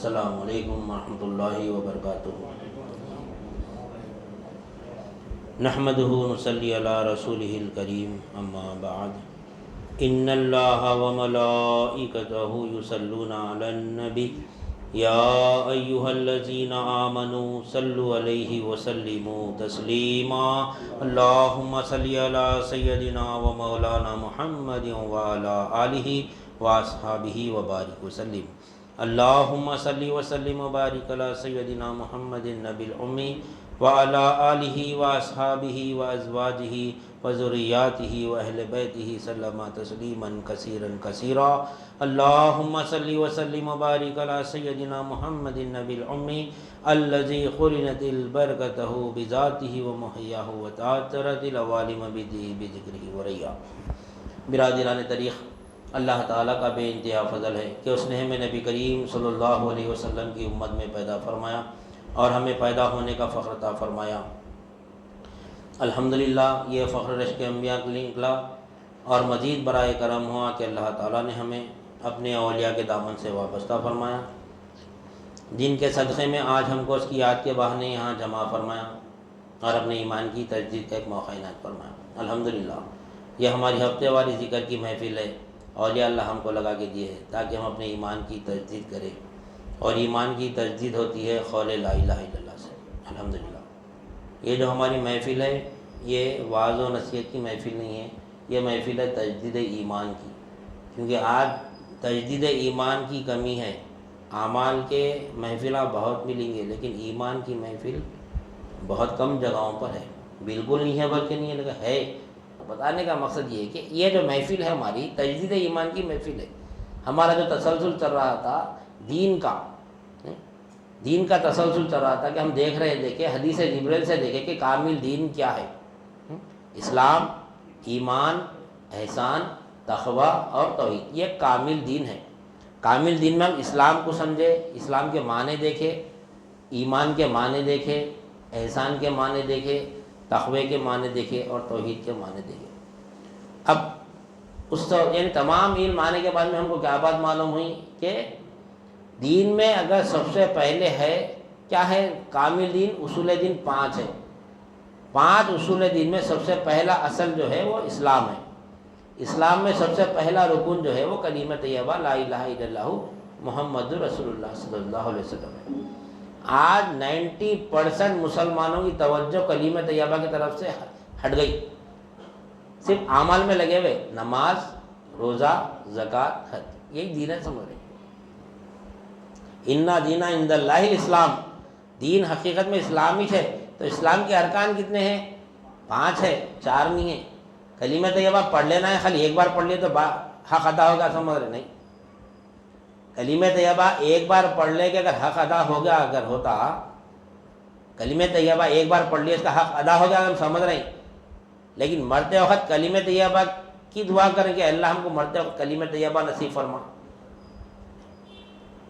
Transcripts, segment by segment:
السلام علیکم ورحمۃ اللہ وبرکاتہ۔ نحمدہ ونصلی علی رسولہ الکریم، اما بعد، ان اللہ وملائکتہ یصلون علی النبی یا ایہا الذین آمنوا صلوا علیہ وسلموا تسلیما۔ اللہم صلی علی سیدنا و مولانا محمد وعلی آلہ واصحابہ وبارک وسلم۔ اللہم صلی وسلم وبارک علی سیدنا محمد النبی الامی وعلی آلہ واصحابہ وازواجہ وذریاتہ واہل بیتہ سلم تسلیما کثیرا کثیرا۔ اللہم صلی وسلم وبارک علی سیدنا محمد النبی الامی الذی قرنت البرکتہ بذاتہ ومحیاہ وتعطرت العوالم بذکرہ وریا۔ برادران طریق، اللہ تعالیٰ کا بے انتہا فضل ہے کہ اس نے ہمیں نبی کریم صلی اللہ علیہ وسلم کی امت میں پیدا فرمایا اور ہمیں پیدا ہونے کا فخر عطا فرمایا۔ الحمدللہ یہ فخر رشک انبیاء کے لیے نکلا، اور مزید برائے کرم ہوا کہ اللہ تعالیٰ نے ہمیں اپنے اولیاء کے دامن سے وابستہ فرمایا، جن کے صدقے میں آج ہم کو اس کی یاد کے بہانے یہاں جمع فرمایا اور اپنے ایمان کی تجدید کا ایک موقع عنایت فرمایا۔ الحمدللہ یہ ہماری ہفتے والی ذکر کی محفل ہے، اولیاء اللہ ہم کو لگا کے دیے ہیں تاکہ ہم اپنے ایمان کی تجدید کریں، اور ایمان کی تجدید ہوتی ہے قول لا الہ الا اللہ سے۔ الحمدللہ یہ جو ہماری محفل ہے یہ وعظ و نصیحت کی محفل نہیں ہے، یہ محفل ہے تجدید ایمان کی، کیونکہ آج تجدید ایمان کی کمی ہے۔ اعمال کے محفلیں بہت ملیں گے لیکن ایمان کی محفل بہت کم جگہوں پر ہے، بالکل نہیں ہے بلکہ نہیں ہے لیکن ہے۔ بتانے کا مقصد یہ ہے کہ یہ جو محفل ہے ہماری تجدید ایمان کی محفل ہے۔ ہمارا جو تسلسل چل رہا تھا دین کا تسلسل چل رہا تھا کہ ہم دیکھ رہے تھے کہ حدیث جبریل سے دیکھے کہ کامل دین کیا ہے۔ اسلام، ایمان، احسان، تقوی اور توحید، یہ کامل دین ہے۔ کامل دین میں ہم اسلام کو سمجھے، اسلام کے معنی دیکھے، ایمان کے معنی دیکھے، احسان کے معنی دیکھے، تقوی کے معنی دیکھے اور توحید کے معنی دیکھے۔ اب یعنی تمام علم آنے کے بعد میں ہم کو کیا بات معلوم ہوئی کہ دین میں اگر سب سے پہلے ہے کیا ہے کامل دین، اصول دین 5 ہے۔ 5 اصول دین میں سب سے پہلا اصل جو ہے وہ اسلام ہے۔ اسلام میں سب سے پہلا رکن جو ہے وہ کلمہ طیبہ لا الہ الا اللہ محمد رسول اللہ صلی اللہ علیہ وسلم ہے۔ آج 90% مسلمانوں کی توجہ کلمہ طیبہ کی طرف سے ہٹ گئی، صرف اعمال میں لگے ہوئے، نماز، روزہ، زکوٰۃ، حج، یہی دین ہے سمجھ رہے۔ اِنَّ دِینَ عِندَ اللہِ الاسلام، دین حقیقت میں اسلام ہی ہے۔ تو اسلام کے ارکان کتنے ہیں؟ 5 ہے، 4 نہیں ہیں۔ کلمہ طیبہ پڑھ لینا ہے، خالی ایک بار پڑھ لیے تو حق ادا ہوگا، سمجھ رہے نہیں۔ کلمہ طیبہ ایک بار پڑھ لے کہ اگر حق ادا ہو گیا، اگر ہوتا کلمہ طیبہ ایک بار پڑھ لیا اس کا حق ادا ہو گیا، ہم سمجھ رہے ہیں، لیکن مرتے وقت کلمہ طیبہ کی دعا کریں کہ اللہ ہم کو مرتے وقت کلمہ طیبہ نصیب فرما۔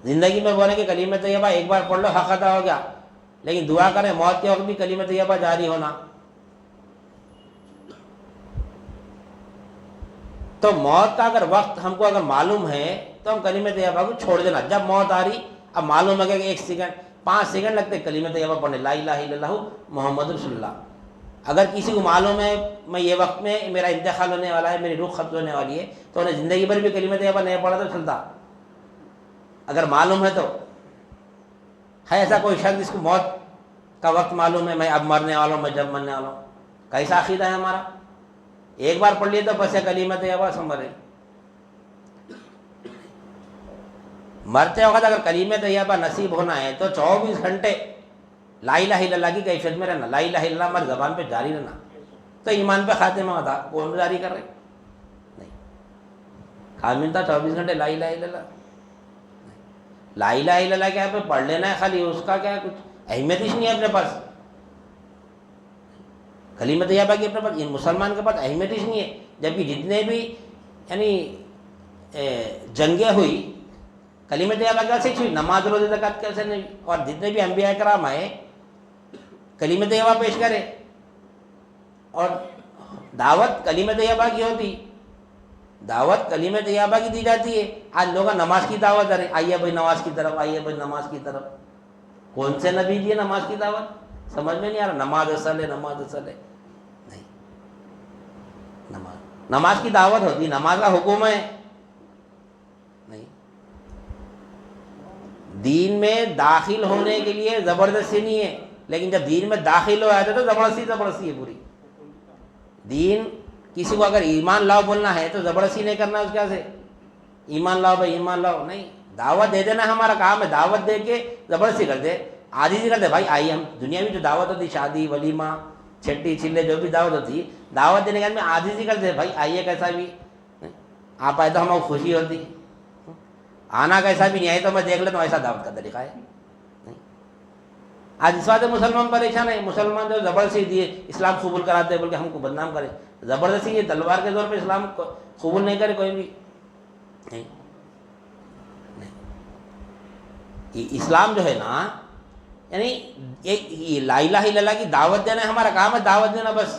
زندگی میں بولیں کہ کلمہ طیبہ ایک بار پڑھ لو حق ادا ہو گیا، لیکن دعا کریں موت کے وقت بھی کلمہ طیبہ جاری ہونا۔ تو موت کا اگر وقت ہم کو اگر معلوم ہے تو ہم کلمہ طیبہ کو چھوڑ دینا۔ جب موت آ رہی، اب معلوم ہے کہ 1 سیکنڈ 5 سیکنڈ لگتے کلمہ طیبہ پڑھنے، لا الہ الا اللہ محمد رسول اللہ۔ اگر کسی کو معلوم ہے میں یہ وقت میں میرا انتقال ہونے والا ہے، میری روح ختم ہونے والی ہے، تو انہیں زندگی بھر بھی کلمہ طیبہ نہیں پڑھا تو چلتا۔ اگر معلوم ہے تو ہے ایسا کوئی شخص جس کو موت کا وقت معلوم ہے، میں اب مرنے والا ہوں، میں جب مرنے والا ہوں؟ کیسا عقیدہ ہے ہمارا؟ ایک بار پڑھ لیے تو بس ہے کلمہ طیبہ، سمجھ رہے۔ مرتے وقت اگر کلمہ طیبہ نصیب ہونا ہے تو 24 گھنٹے لا الہ الا اللہ کی کیفیت میں رہنا، لا الہ الا اللہ ہماری زبان پہ جاری رہنا، تو ایمان پہ خاتمہ ہوتا۔ کون جاری کر رہے؟ نہیں، کامل تھا 24 گھنٹے لا الہ الا اللہ۔ لا الہ الا اللہ کیا ہے پڑھ لینا ہے خالی، اس کا کیا ہے کچھ اہمیت ہی نہیں ہے اپنے پاس۔ کلمہ طیبہ کی اپنے پاس مسلمان کے پاس اہمیت ہی نہیں ہے، جبکہ جتنے بھی یعنی جنگیں ہوئی کلمہ طیبہ کیسے ہوئی، نماز روزہ زکوٰۃ کیسے نہیں، اور جتنے بھی انبیاء کرام آئے کلمہ طیبہ پیش کرے اور دعوت کلمہ طیبہ کی ہوتی۔ دعوت کلمہ طیبہ کی دی جاتی ہے. آج لوگ نماز کی دعوت دے رہے ہیں, آئیے بھائی نماز کی طرف, آئیے بھائی نماز کی طرف. کون سے نبی دیے نماز کی دعوت؟ سمجھ میں نہیں آ رہا. نماز اصل ہے, نماز اصل ہے نہیں. نماز کی دعوت ہوتی, نماز کا حکم ہے نہیں. دین میں داخل ہونے کے لیے زبردستی نہیں ہے, لیکن جب دین میں داخل ہو جاتے تو زبردستی ہے پوری. دین کسی کو اگر ایمان لاؤ بولنا ہے تو زبردستی نہیں کرنا, اس کیا سے ایمان لاؤ بھائی ایمان لاؤ نہیں. دعوت دے دینا ہمارا کام ہے, دعوت دے کے زبردستی کر دے, عاجزی کر دے. بھائی آئیے, ہم دنیا میں جو دعوت ہوتی, شادی ولیمہ چھٹی چلے جو بھی دعوت ہوتی, دعوت دینے کے بعد میں عاجزی کر دے, بھائی آئیے کیسا بھی آپ آئے تو ہمیں خوشی ہوتی, آنا کیسا بھی نہیں آئے تو میں دیکھ لیتا ہوں, ایسا دعوت کا طریقہ ہے نہیں. آج اس بات مسلمان پریشان ہے. مسلمان جو زبردستی دیے اسلام قبول کراتے بول کے ہم کو بدنام کرے, زبردستی یہ تلوار کے زور پہ اسلام قبول نہیں کرے کوئی بھی نہیں. اسلام جو ہے نا, یعنی لا الہ الا اللہ کی دعوت دینا ہمارا کام ہے, دعوت دینا بس.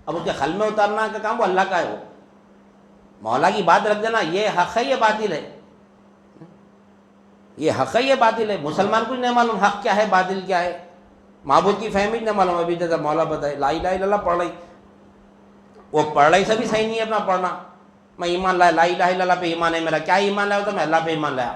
اب اس کے خلمے اتارنا کا کام وہ اللہ کا ہے, وہ مولا کی بات رکھ دینا, یہ حق ہے یہ باطل ہے, یہ حق ہے یہ باطل ہے. مسلمان کو نہیں معلوم حق کیا ہے باطل کیا ہے, معبود کی فہمی نہیں معلوم. ابھی جیسا مولا بتائے لا الہ الا اللہ پڑھ رہی, وہ پڑھ رہی سے بھی صحیح نہیں ہے اپنا پڑھنا. میں ایمان لایا, لا الہ الا اللہ پہ ایمان ہے میرا, کیا ایمان لایا تو میں اللہ پہ ایمان لایا.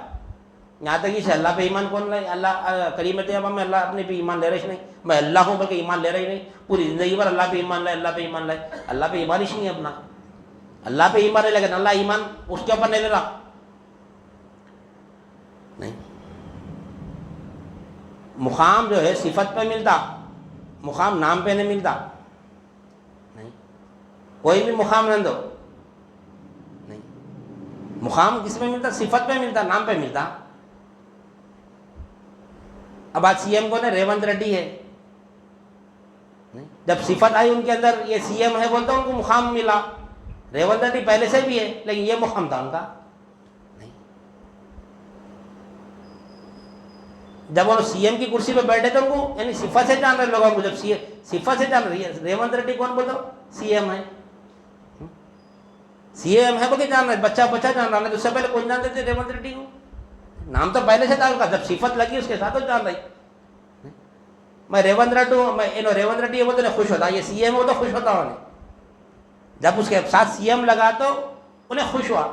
یہاں تک کہ اللہ پہ ایمان کون لائے؟ اللہ کلمہ طیبہ میں اللہ اپنے پہ ایمان لے رہے نہیں, میں اللہ ہوں بلکہ ایمان لے رہی نہیں. پوری زندگی بھر اللہ پہ ایمان لائے, اللہ پہ ایمان لائے, اللہ پہ ایمان ہی نہیں ہے اپنا. اللہ پہ ایمان ہے لیکن اللہ ایمان اس کے اوپر نہیں لے رہا نہیں. مقام جو ہے صفت پہ ملتا, مقام نام پہ نہیں ملتا نہیں. کوئی بھی مقام نہ دو نہیں, مقام کس پہ ملتا؟ صفت پہ ملتا, نام پہ ملتا. اب آج سی ایم کون ہے؟ ریونت ریڈی ہے. جب صفت آئی ان کے اندر یہ سی ایم ہے بولتا ان کو مقام ملا. ریونت ریڈی پہلے سے بھی ہے لیکن یہ مقام تھا ان کا نہیں. جب وہ سی ایم کی کرسی پہ بیٹھے تھے ان کو یعنی صفت سے جان رہے لوگوں کو, جب صفت سے جان رہی ہے. ریونت ریڈی کون بولتا؟ سی ایم ہے, سی ایم ہے بولے جان رہے, بچہ جان رہا ہے. اس سے پہلے کون جانتے تھے ریونت ریڈی کو؟ نام تو پہلے سے تھا ان کا, جب صفت لگی اس کے ساتھ تو جان رہی. میں ریونت ریڈی ہوں, میں ریونت ریڈی بولتے نا خوش ہوتا, یہ سی ایم ہو تو خوش ہوتا انہیں. جب اس کے ساتھ سی ایم لگا تو انہیں خوش ہوا.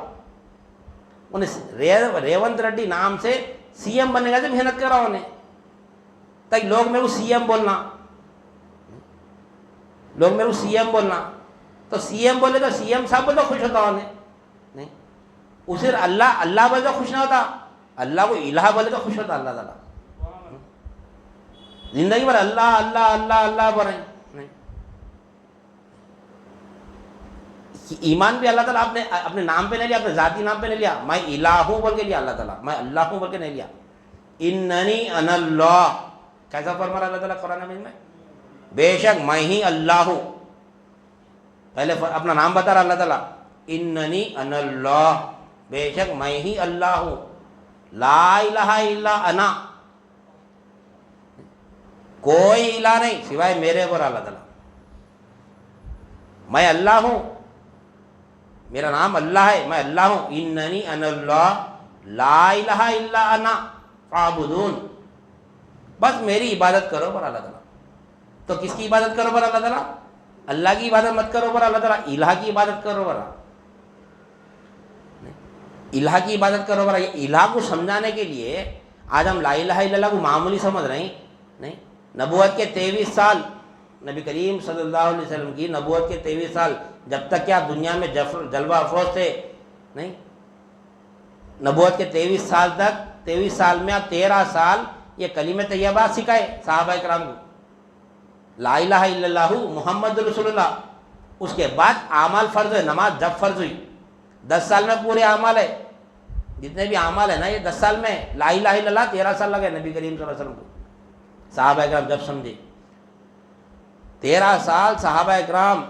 انہیں ریونت ریڈی نام سے سی ایم بننے کا جو محنت کرا انہیں, تاکہ لوگ میرے کو سی ایم بولنا, لوگ میرے کو سی ایم بولنا. تو سی ایم بولے تو سی ایم صاحب بولے تو خوش ہوتا انہیں نہیں. اسے اللہ بولے تو خوش نہ ہوتا, اللہ کو الہ بولے تو خوش ہوتا اللہ تعالیٰ. زندگی بھر اللہ اللہ اللہ اللہ بول رہے نہیں. ایمان بھی اللہ تعالیٰ آپ نے اپنے نام پہ نہیں لیا, اپنے ذاتی نام پہ نہیں لیا. میں الہ ہوں بول کے لیا اللہ تعالیٰ, میں اللہ ہوں بول کے نہیں لیا. اننی انا اللہ, کیسا فرما رہا اللہ تعالیٰ قرآن مجید میں؟ بے شک میں ہی اللہ ہوں. پہلے اپنا نام بتا رہا اللہ تعالیٰ, اننی انا اللہ, بے شک میں ہی اللہ ہوں. لا الہ الا انا, کوئی الہ نہیں سوائے میرے پر اللہ تعالیٰ. میں اللہ ہوں, میرا نام اللہ ہے, میں اللہ ہوں. اننی انا اللہ لا الہ الا انا فاعبدون, بس میری عبادت کرو پر اللہ تعالیٰ. تو کس کی عبادت کرو پر اللہ تعالیٰ؟ اللہ کی عبادت مت کرو پر اللہ تعالیٰ, الہ کی عبادت کرو پر. الہ کی عبادت کرو پر. الہ کو سمجھانے کے لیے آج ہم لا الہ الا اللہ کو معمولی سمجھ رہے ہیں نہیں. نبوت کے 23 سال, نبی کریم صلی اللہ علیہ وسلم کی نبوت کے 23 سال, جب تک کیا دنیا میں جلوہ افروز تھے نہیں. نبوت کے 23 سال تک, 23 سال میں اب 13 سال یہ کلمہ طیبہ سکھائے صحابہ کرام کو, لا الہ الا اللہ محمد رسول اللہ. اس کے بعد اعمال فرض ہوئے, نماز جب فرض ہوئی 10 سال میں پورے اعمال ہے, جتنے بھی اعمال ہیں نا یہ 10 سال میں. لا الہ الا اللہ 13 سال لگے نبی کریم صلی اللہ علیہ وسلم کو. صحابہ اکرام جب سمجھے 13 سال صحابہ اکرام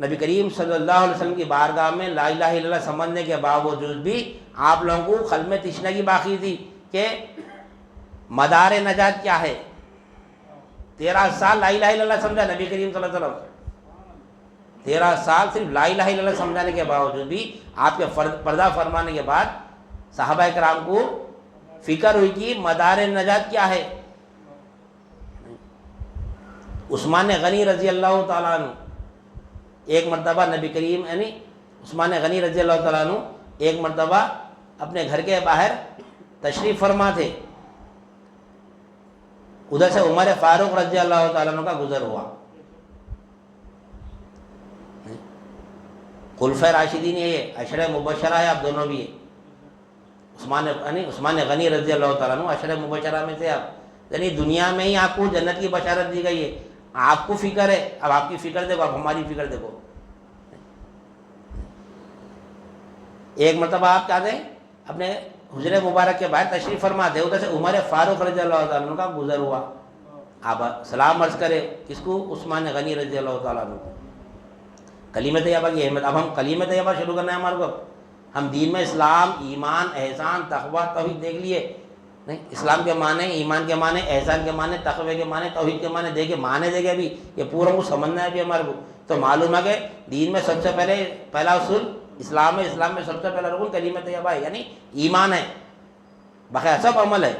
نبی کریم صلی اللہ علیہ وسلم کی بارگاہ میں لا الہ الا اللہ سمجھنے کے باوجود بھی آپ لوگوں کو قلب تشنگی باقی تھی کہ مدار نجات کیا ہے. 13 سال لا الہ الا اللہ سمجھا نبی کریم صلی اللہ علیہ وسلم. 13 سال صرف لا الہ الا اللہ سمجھانے کے باوجود بھی آپ کے پردہ فرمانے کے بعد صحابہ کرام کو فکر ہوئی کہ مدار نجات کیا ہے. عثمان غنی رضی اللہ تعالیٰ عنہ ایک مرتبہ نبی کریم یعنی عثمان غنی رضی اللہ تعالیٰ عنہ ایک مرتبہ اپنے گھر کے باہر تشریف فرما تھے. ادھر سے عمر فاروق رضی اللہ تعالیٰ عنہ کا گزر ہوا. خلفائے راشدین یہ عشرہ مبشرہ ہے، آپ دونوں بھی ہیں. عثمان غنی رضی اللہ تعالیٰ عنہ عشرہ مبشرہ میں سے آپ، یعنی دنیا میں ہی آپ کو جنت کی بشارت دی گئی ہے. آپ کو فکر ہے، اب آپ کی فکر دیکھو، اب ہماری فکر دیکھو. ایک مرتبہ آپ کیا تھے اپنے حجرے مبارک کے باہر تشریف فرما تھے، ادھر سے عمر فاروق رضی اللہ تعالیٰ عنہ کا گزر ہوا. آپ سلام عرض کرے کس کو؟ عثمان غنی رضی اللہ تعالیٰ عنہ. کلمہ طیبہ کی اہمیت. اب ہم کلمہ طیبہ شروع کرنا ہے ہمارے کو. ہم دین میں اسلام، ایمان، احسان، تقویٰ، توحید دیکھ لیے نہیں. اسلام کے معنی، ایمان کے معنی، احسان کے معنی، تقوی کے معنی، توحید کے معنی دیکھے، معنی دیکھے. ابھی یہ پورا کو سمجھنا ہے ابھی ہمارے کو. تو معلوم ہے کہ دین میں سب سے پہلا اصول اسلام ہے. اسلام میں سب سے پہلا رکن کلمہ طیبہ ہے، یعنی ایمان ہے. باقی سب عمل ہے.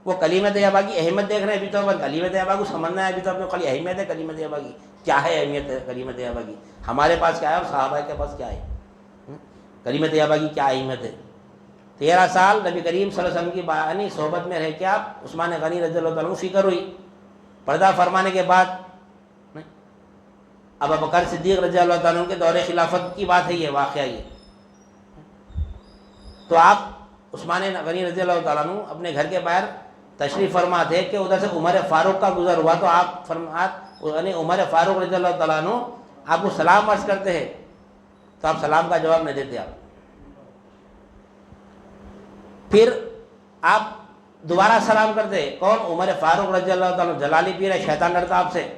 وہ کلمہ طیبہ کی اہمیت دیکھ رہے ہیں ابھی تو. کلمہ طیبہ کو سمجھنا ہے ابھی تو. اپنے خالی اہمیت ہے کلمہ طیبہ کی، کیا ہے اہمیت ہے کلمہ طیبہ کی. ہمارے پاس کیا ہے اور صحابہ کے پاس کیا ہے. کلمہ طیبہ کی کیا اہمیت ہے. 13 سال نبی کریم صلی اللہ علیہ وسلم کی یعنی صحبت میں رہ کے آپ عثمان غنی رضی اللہ تعالیٰ عنہ فکر ہوئی. پردہ فرمانے کے بعد ابو بکر صدیق رضی اللہ تعالیٰ عنہ کے دور خلافت کی بات ہے، یہ واقعہ یہ. تو آپ عثمان غنی رضی اللہ تعالیٰ عنہ اپنے گھر کے باہر تشریف فرما تھے کہ ادھر سے عمر فاروق کا گزر ہوا. تو آپ یعنی عمر فاروق رضی اللہ تعالیٰ عنہ آپ کو سلام عرض کرتے ہیں، تو آپ سلام کا جواب نہیں دیتے. آپ پھر آپ دوبارہ سلام کرتے. کون؟ عمر فاروق رضی اللہ تعالیٰ عنہ. جلالی پیر ہے، شیطان ڈرتا آپ سے.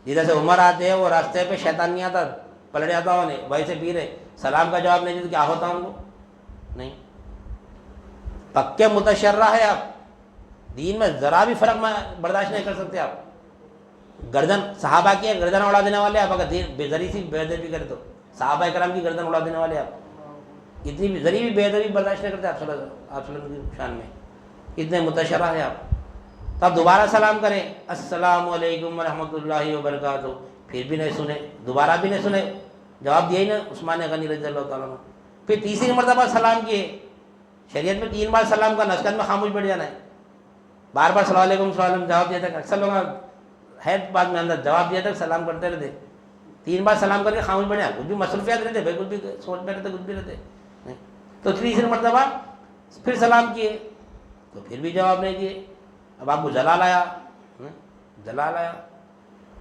جدھر سے عمر آتے ہیں وہ راستے پہ شیطان نہیں آتا، پلٹ جاتا ہوں نہیں. ویسے پیر ہے، سلام کا جواب نہیں دیتے، کیا ہوتا ان کو؟ نہیں. پکے متشرع ہے آپ. دین میں ذرا بھی فرق برداشت نہیں کر سکتے آپ. گردن صحابہ کی گردن اڑا دینے والے آپ. اگر ذری سی بے ادبی کرے تو صحابہ کرام کی گردن اڑا دینے والے آپ. اتنی بھی ذری بھی بے ادبی برداشت نہیں کرتے آپ صلی اللہ علیہ وسلم کی شان میں. اتنے متشرع ہے آپ. تو آپ دوبارہ سلام کریں، السلام علیکم ورحمۃ اللہ وبرکاتہ. پھر بھی نہیں سنے، دوبارہ بھی نہیں سنے، جواب دیا ہی نا عثمان غنی رضی اللہ تعالیٰ عنہ. پھر تیسری مرتبہ سلام کیے. شریعت میں 3 بار سلام کا نسخت میں خاموش بیٹھ جانا ہے. بار بار السلام علیکم السلام علیکم جواب دیا تھا. اکثر لوگ ہے بعد میں اندر جواب دیا تھا، سلام کرتے رہتے. 3 بار سلام کر کے خاموش بیٹھ جانا. کچھ بھی مصروفیات رہتے بھائی، کچھ بھی سوچ میں رہتے، کچھ بھی رہتے. تو تیسری مرتبہ پھر سلام کیے تو پھر بھی جواب نہیں دیے. اب آپ کو جلال آیا،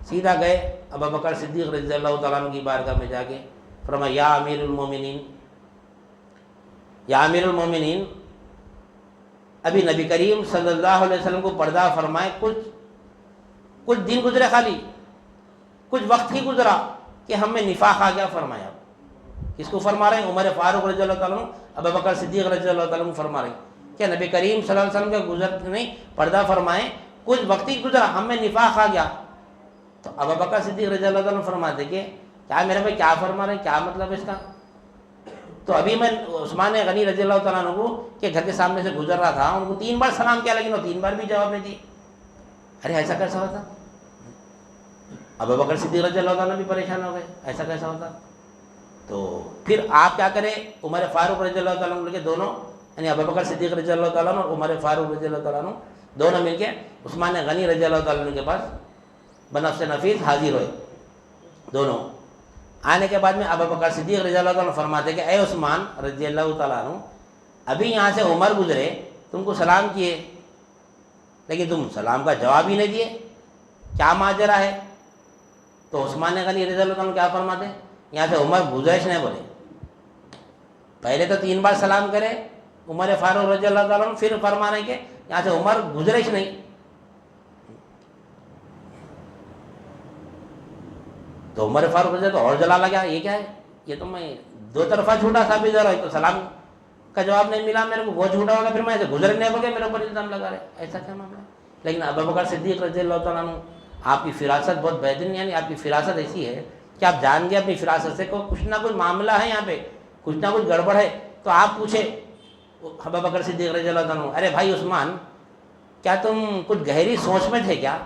سیدھا گئے ابو بکر صدیق رضی اللہ تعالیٰ عنہ کی بارگاہ میں جا کے فرمایا، یا امیر المومنین، یا امیر المومنین، ابھی نبی کریم صلی اللہ علیہ وسلم کو پردہ فرمائے کچھ دن گزرے، خالی کچھ وقت ہی گزرا کہ ہم میں نفاق آ گیا. فرمایا کس کو فرما رہے ہیں؟ عمر فاروق رضی اللہ تعالیٰ عنہ، ابو بکر صدیق رضی اللہ تعالیٰ عنہ فرما رہے ہیں کہ نبی کریم صلی اللہ علیہ وسلم کا گزر نہیں پردہ فرمائے کچھ وقت ہی گزرا، ہم میں نفاق آ گیا. تو ابو بکر صدیق رضی اللہ تعالیٰ عنہ فرماتے کہ کیا میرے بھائی کیا فرما رہے ہیں، کیا مطلب ہے اس کا؟ تو ابھی میں عثمان غنی رضی اللہ تعالیٰ عنہ کو کے گھر کے سامنے سے گزر رہا تھا، ان کو 3 بار سلام کیا لیکن وہ 3 بار بھی جواب نہیں دی. ارے ایسا کیسا ہوتا؟ ابو بکر صدیق رضی اللہ تعالیٰ عنہ بھی پریشان ہو گئے، ایسا کیسا ہوتا؟ تو پھر آپ کیا کریں؟ عمر فاروق رضی اللہ تعالیٰ عنہ کے دونوں، یعنی ابو بکر صدیق رضی اللہ تعالیٰ عنہ اور عمر فاروق رضی اللہ تعالیٰ عنہ دونوں مل کے عثمان غنی رضی اللہ تعالیٰ عنہ کے پاس بنفس نفیس حاضر ہوئے. دونوں آنے کے بعد میں ابو بکر صدیق رضی اللہ تعالیٰ عنہ فرماتے کہ اے عثمان رضی اللہ تعالیٰ عنہ، ابھی یہاں سے عمر گزرے، تم کو سلام کیے لیکن تم سلام کا جواب ہی نہیں دیے، کیا ماجرا ہے؟ تو عثمان غنی رضی اللہ تعالیٰ عنہ کیا فرماتے ہیں؟ یہاں سے عمر گزرش نہیں بولے، پہلے تو 3 بار سلام کرے عمر فاروق رضی اللہ تعالیٰ عنہ، پھر فرما رہے کہ یہاں سے عمر گزرش نہیں. تو عمر فاروق رضی اللہ تو اور جلا لگا، یہ کیا ہے؟ یہ تو میں 2 طرفہ جھوٹا ثابت ہو رہا ہے. تو سلام کا جواب نہیں ملا میرے کو، وہ جھوٹا ہوگا، پھر میں ایسے گزرنے بول کے میرے اوپر الزام لگا رہے، ایسا کیا معاملہ ہے؟ لیکن ابو بکر صدیق رضی اللہ تعالیٰ عنہ آپ کی فراست بہت بہترین، یعنی آپ کی فراست ایسی ہے کہ آپ جان گے اپنی فراست سے کو کچھ نہ کچھ معاملہ ہے یہاں پہ، کچھ نہ کچھ گڑبڑ ہے، تو آپ پوچھے ابو بکر صدیق رضی اللہ عنہ، ارے بھائی عثمان، کیا تم کچھ گہری سوچ میں تھے کیا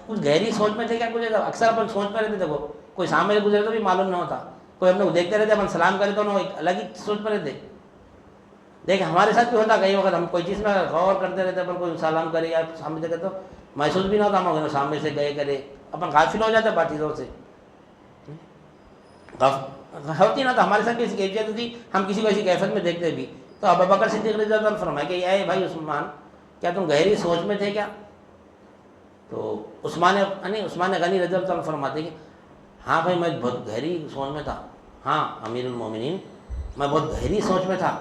کچھ گہری سوچ میں تھے کیا؟ کچھ اکثر اپن سوچ میں رہتے، دیکھو کوئی سامنے گزرے تو بھی معلوم نہ ہوتا، کوئی اپنے کو دیکھتے رہتے، اپن سلام کرے تو ایک الگ ہی سوچ میں رہتے. دیکھ ہمارے ساتھ بھی ہوتا کئی وقت، ہم کوئی چیز میں غور کرتے رہتے، اپن کوئی سلام کرے یا سامنے دیکھے تو محسوس بھی نہ ہوتا ہم سامنے سے گئے کرے، اپن غافل ہو جاتے بات چیزوں سے، ہوتی نا. تو ہمارے ساتھ بھی ایسی کیفیت ہوتی، ہم کسی کو ایسی کیفیت میں دیکھتے بھی. تو ابو بکر صدیق رضی اللہ عنہ فرمائے کہ اے بھائی عثمان، کیا تم گہری سوچ میں تھے کیا؟ تو عثمان غنی رضی اللہ عنہ فرماتے کہ ہاں بھائی میں بہت گہری سوچ میں تھا، ہاں امیر المومنین میں بہت گہری سوچ میں تھا.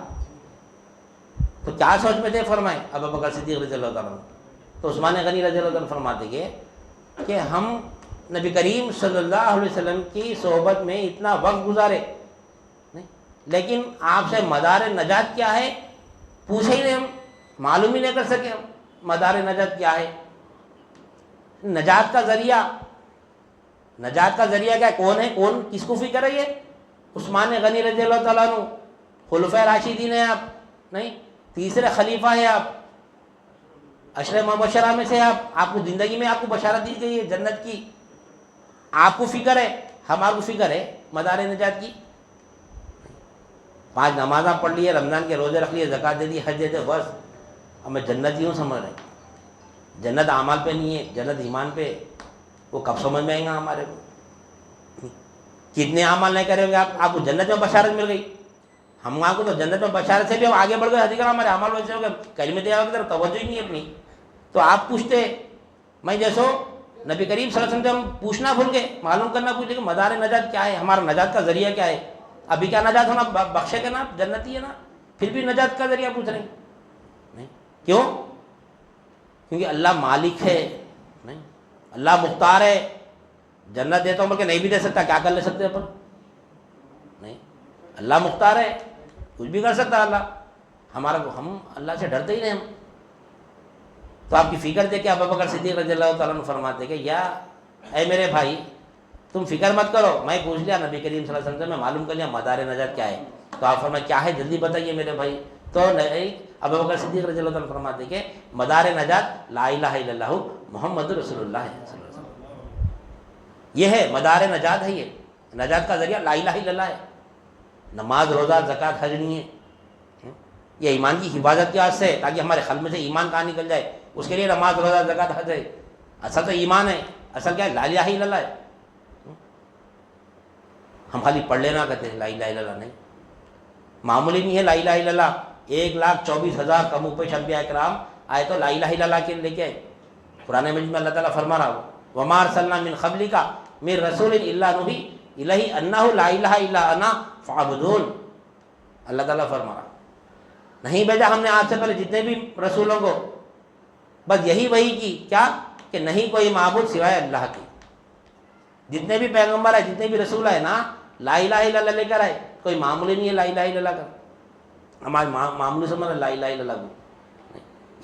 تو کیا سوچ میں تھے فرمائے ابو بکر صدیق رضی اللہ عنہ. تو عثمان غنی رضی اللہ عنہ فرماتے کہ ہم نبی کریم صلی اللہ علیہ وسلم کی صحبت میں اتنا وقت گزارے نہیں، لیکن آپ سے مدار نجات کیا ہے پوچھے ہی نہیں، ہم معلوم ہی نہیں کر سکے ہم مدار نجات کیا ہے. نجات کا ذریعہ کیا ہے؟ کون ہے؟ کون کس کو فکر ہے؟ یہ عثمان غنی رضی اللہ تعالیٰ عنہ، خلفائے راشدین ہیں آپ نہیں، تیسرے خلیفہ ہیں آپ، عشرہ مبشرہ میں سے آپ کو زندگی میں آپ کو بشارت دی گئی ہے جنت کی، آپ کو فکر ہے، ہمارے کو فکر ہے مدار نجات کی. 5 نمازاں پڑھ لی ہے، رمضان کے روزے رکھ لیے، زکوٰۃ دے دی، حج دے دے، بس ہمیں جنت ہی سمجھ رہے ہیں. جنت اعمال پہ نہیں ہے، جنت ایمان پہ. وہ کب سمجھ میں آئیں گا ہمارے کو؟ کتنے اعمال نہیں کریں گے آپ کو جنت میں بشارت مل گئی. ہم آپ کو تو جنت میں بشارت سے بھی ہم آگے بڑھ گئے، حدیث ہمارے اعمال ویسے ہو گئے، کلمے طیبہ کی طرف توجہ ہی نہیں ہے اپنی. تو آپ پوچھتے، میں جیسو نبی کریم صلی اللہ علیہ وسلم سے ہم پوچھنا بھول گئے، معلوم کرنا بھول گئے کہ مدار نجات کیا ہے، ہمارا نجات کا ذریعہ کیا ہے. ابھی کیا نجات ہونا بخشے کے نا جنتی ہے نا، پھر بھی نجات کا ذریعہ پوچھ رہے ہیں نہیں. کیوں؟ کیونکہ اللہ مالک ہے نہیں، اللہ مختار ہے. جنت دیتا ہوں بلکہ نہیں بھی دے سکتا، کیا کر لے سکتے اپن نہیں. اللہ مختار ہے، کچھ بھی کر سکتا اللہ. ہم اللہ سے ڈرتے ہی نہیں ہم. تو آپ کی فکر دے کے ابو بکر صدیق رضی اللہ تعالیٰ عنہ فرماتے کہ یا اے میرے بھائی تم فکر مت کرو، میں پوچھ لیا نبی کریم صلی اللہ علیہ وسلم سے، میں معلوم کر لیا مدار نجات کیا ہے. تو آپ فرمائے کیا ہے جلدی بتائیے میرے بھائی. تو ابو بکر صدیق رضی اللہ عنہ فرماتے کہ مدار نجات لا الہ الا اللہ محمد رسول اللہ صلی اللہ علیہ وسلم. یہ ہے مدار نجات ہے، یہ نجات کا ذریعہ لا الہ الا اللہ ہے. نماز روزہ زکوٰۃ حج نہیں ہے، یہ ایمان کی حفاظت کی وجہ سے، تاکہ ہمارے قلب میں سے ایمان کہاں نکل جائے، اس کے لیے نماز روزہ زکوٰۃ حج ہے. اصل تو ایمان ہے، اصل کیا ہے؟ لا الہ الا اللہ ہے. ہم خالی پڑھ لینا کہتے ہیں، لا الہ الا اللہ نہیں. معمولی نہیں ہے لا الہ الا اللہ. 1,24,000 کم اوپر انبیاء کرام آئے تو لا الہ الا اللہ کے لے کے آئے. قرآن مجید میں اللہ تعالیٰ فرما رہا ہو وما ارسلنا من قبلک من رسول الا نوحی الیہ انہ لا الہ الا انا فاعبدون. اللہ تعالیٰ فرما رہا نہیں بھیجا ہم نے آپ سے پہلے جتنے بھی رسولوں کو، بس یہی وہی کی کیا کہ نہیں کوئی معبود سوائے اللہ کی. جتنے بھی پیغمبر آئے، جتنے بھی رسول آئے نا، لا الہ الا اللہ لے کر آئے. کوئی معمولی نہیں ہے لا الہ الا اللہ کا. ہمارے معمولی سمجھ لا الہ الا اللہ کو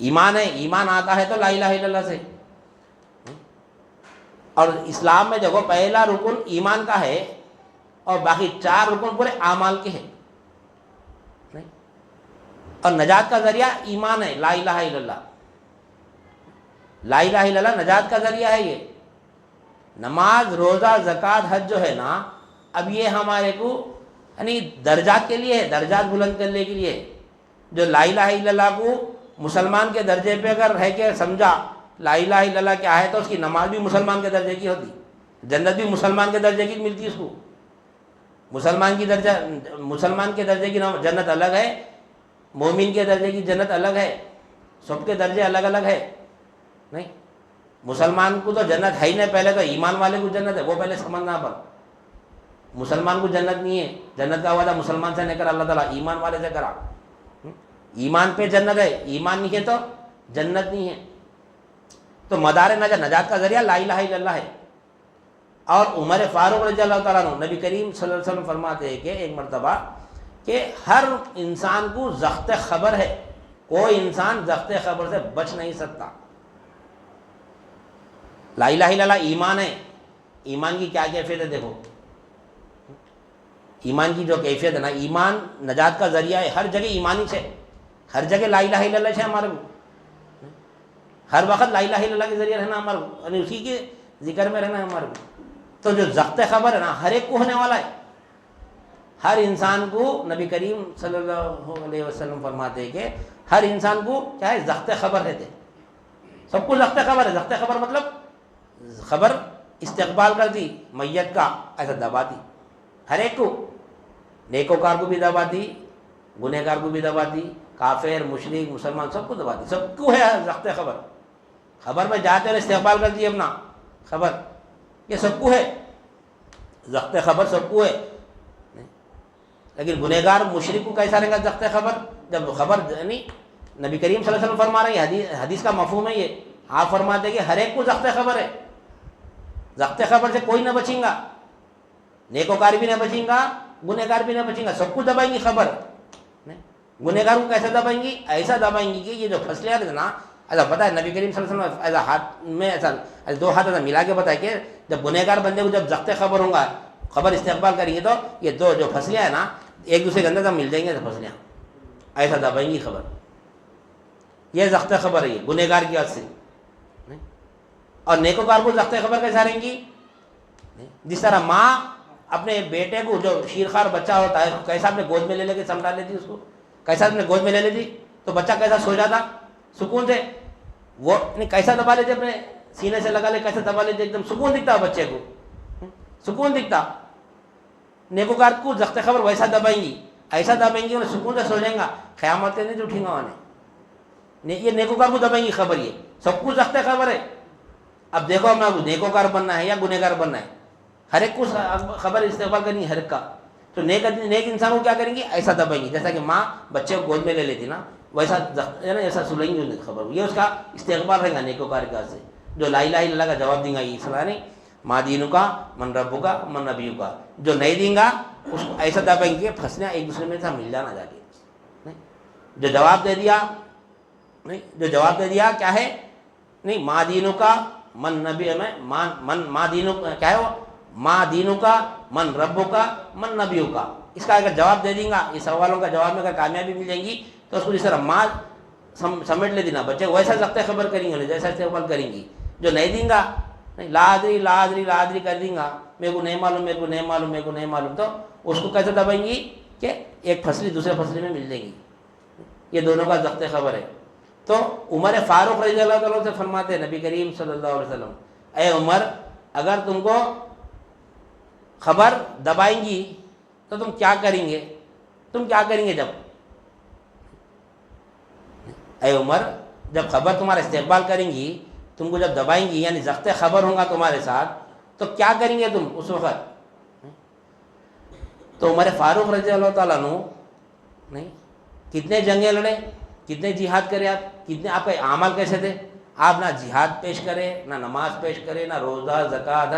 ایمان ہے، ایمان آتا ہے تو لا الہ الا اللہ سے. اور اسلام میں دیکھو پہلا رکن ایمان کا ہے اور باقی 4 رکن پورے اعمال کے ہیں. اور نجات کا ذریعہ ایمان ہے، لا الہ الا اللہ. لا الہ الا اللہ نجات کا ذریعہ ہے. یہ نماز روزہ زکوٰۃ حج جو ہے نا، اب یہ ہمارے کو یعنی درجات کے لیے ہے، درجات بلند کرنے کے لیے. جو لا الہ الا اللہ کو مسلمان کے درجے پہ اگر رہ کے سمجھا لا الہ الا اللہ کیا ہے، تو اس کی نماز بھی مسلمان کے درجے کی ہوتی، جنت بھی مسلمان کے درجے کی ملتی اس کو. مسلمان کے درجے کی جنت الگ ہے، مومن کے درجے کی جنت الگ ہے. سب کے درجے الگ الگ ہے نہیں. مسلمان کو تو جنت ہے ہی نہیں، پہلے تو ایمان والے کو جنت ہے، وہ پہلے سمجھنا. پر مسلمان کو جنت نہیں ہے. جنت کا وعدہ مسلمان سے نہیں کرا اللہ تعالیٰ، ایمان والے سے کرا. ایمان پہ جنت ہے، ایمان نہیں ہے تو جنت نہیں ہے. تو مدار نجات کا ذریعہ لا الہ الا اللہ ہے. اور عمر فاروق رضی اللہ تعالیٰ عنہ نبی کریم صلی اللہ علیہ وسلم فرماتے ہیں کہ ایک مرتبہ کہ ہر انسان کو ضبط خبر ہے، کوئی انسان ضبط خبر سے بچ نہیں سکتا. لا الہ الا اللہ ایمان ہے. ایمان کی کیا کیفیت ہے دیکھو, ایمان کی جو کیفیت ہے نا, ایمان نجات کا ذریعہ ہے. ہر جگہ ایمانی سے, ہر جگہ لا الہ الا اللہ سے ہمارے کو, ہر وقت لا الہ الا اللہ کے ذریعے رہنا ہمارے کو, یعنی اسی کے ذکر میں رہنا ہمارے کو. تو جو ضبط خبر ہے نا ہر ایک کو ہونے والا ہے. ہر انسان کو نبی کریم صلی اللہ علیہ وسلم فرماتے ہیں کہ ہر انسان کو کیا ہے, ضبط خبر رہتے. سب کو ضبط خبر ہے. ضبط خبر مطلب خبر استقبال کرتی میت کا, ایسا دباتی ہر ایک کو. نیکوکار کو بھی دباتی, گنہگار کو بھی دباتی, کافر مشرک مسلمان سب کو دباتی. سب کو ہے ضبط خبر. خبر میں جاتے اور استقبال کرتی ہے اپنا خبر, یہ سب کو ہے ضبط خبر, سب کو ہے. لیکن گنہگار مشرک کو کیسا رہے گا ضبط خبر؟ جب خبر یعنی نبی کریم صلی اللہ علیہ وسلم فرما رہے ہیں, حدیث کا مفہوم ہے یہ. آپ فرماتے ہیں کہ ہر ایک کو ضبط خبر ہے. ضبط خبر سے کوئی نہ بچیں گا, نیکوکار بھی نہ بچیں گا, گنہگار بھی نہ بچیں گا, سب کو دبائیں گی خبر. گنہگار کو کیسے دبائیں گی؟ ایسا دبائیں گی کہ یہ جو فصلیں آتے ہیں نا, ایسا پتہ ہے نبی کریم صلی اللہ علیہ وسلم ایسا ہاتھ میں ایسا دو ہاتھ ایسا ملا کے بتایا کہ جب گنہگار بندے کو جب ضبط خبر ہوں گا, خبر استقبال کریں گے, تو یہ دو جو فصلیں ہیں نا ایک دوسرے کے اندر سب مل جائیں گے. فصلیں ایسا دبائیں گی خبر. یہ ضبط خبر ہے یہ گنہگار کی حد سے. اور نیکوکار کو ضبط خبر کیسا رہیں گی؟ جس طرح ماں اپنے بیٹے کو جو شیرخوار بچہ ہوتا ہے کیسا اپنے گود میں لے کے سمٹا لیتی, اس کو کیسا اپنے گود میں لے لیتی تو بچہ کیسا سو جاتا سکون سے. وہ کیسا دبا لیتے, اپنے سینے سے لگا لے, کیسا دبا لیتے, ایک دم سکون دکھتا بچے کو, سکون دکھتا. نیکوکار کو ضبط خبر ویسا دبائیں گی, ایسا دبائیں گی انہیں سکون سے سو جائیں گا, قیامت کے نہیں اٹھیں گا انہیں. یہ نیکوکار کو دبائیں گی خبر. یہ سب کو ضبط خبر ہے. اب دیکھو ہمیں نیکوکار بننا ہے یا گنہگار بننا ہے, ہر ایک کو خبر استقبال کرنی ہے ہر ایک کا. تو نیک انسان کو کیا کریں گی؟ ایسا دبائیں گی جیسا کہ ماں بچے کو گود میں لے لیتی نا, ویسا ہے نا, ایسا سلیں گی انہیں خبر. یہ اس کا استقبال رہے گا نیکوکار کا سے, جو لا الہ الا اللہ کا جواب دیں گا. یہ صلاح نہیں, ماں دینو کا من ربو کا من نبیو کا. جو نہیں دیں گا اس کو ایسا دبائیں گے پھنسنا ایک دوسرے میں سے مل جانا جا کے. جو جواب دے دیا نہیں, جو جواب دے دیا کیا ہے نہیں, ماں دینو کا من نبی میں ماں دینو کیا ہے, وہ ماں دینو کا من ربو کا من نبیو کا. اس کا اگر جواب دے دیں گا, اس سوالوں کا جواب میں اگر کامیابی مل جائیں گی تو اس کو جس طرح ماں سمیٹ لے دینا بچے ویسا ضبط خبر کریں گے, جیسا استقبال کریں گی. جو نہیں دیں گا نہیں, لا ادری لا ادری لا ادری کر دیں گا, میرے کو نہیں معلوم میرے کو نہیں معلوم میرے کو نہیں معلوم, تو اس کو کیسے دبائیں گی کہ ایک فصلی دوسرے فصلی میں مل جائیں گی. یہ دونوں کا ضبط خبر ہے. تو عمر فاروق رضی اللہ تعالیٰ سے فرماتے ہیں نبی کریم صلی اللہ علیہ وسلم, اے عمر اگر تم کو خبر دبائیں گی تو تم کیا کریں گے؟ تم کیا کریں گے جب, اے عمر جب خبر تمہارا استقبال کریں گی, تم کو جب دبائیں گی یعنی ضبط خبر ہوگا تمہارے ساتھ, تو کیا کریں گے تم اس وقت؟ تو عمر فاروق رضی اللہ تعالیٰ عنہ نہیں, کتنے جنگیں لڑے, کتنے جہاد کرے آپ, کتنے آپ کے اعمال کیسے تھے. آپ نہ جہاد پیش کرے, نہ نماز پیش کرے, نہ روزہ زکوٰۃ,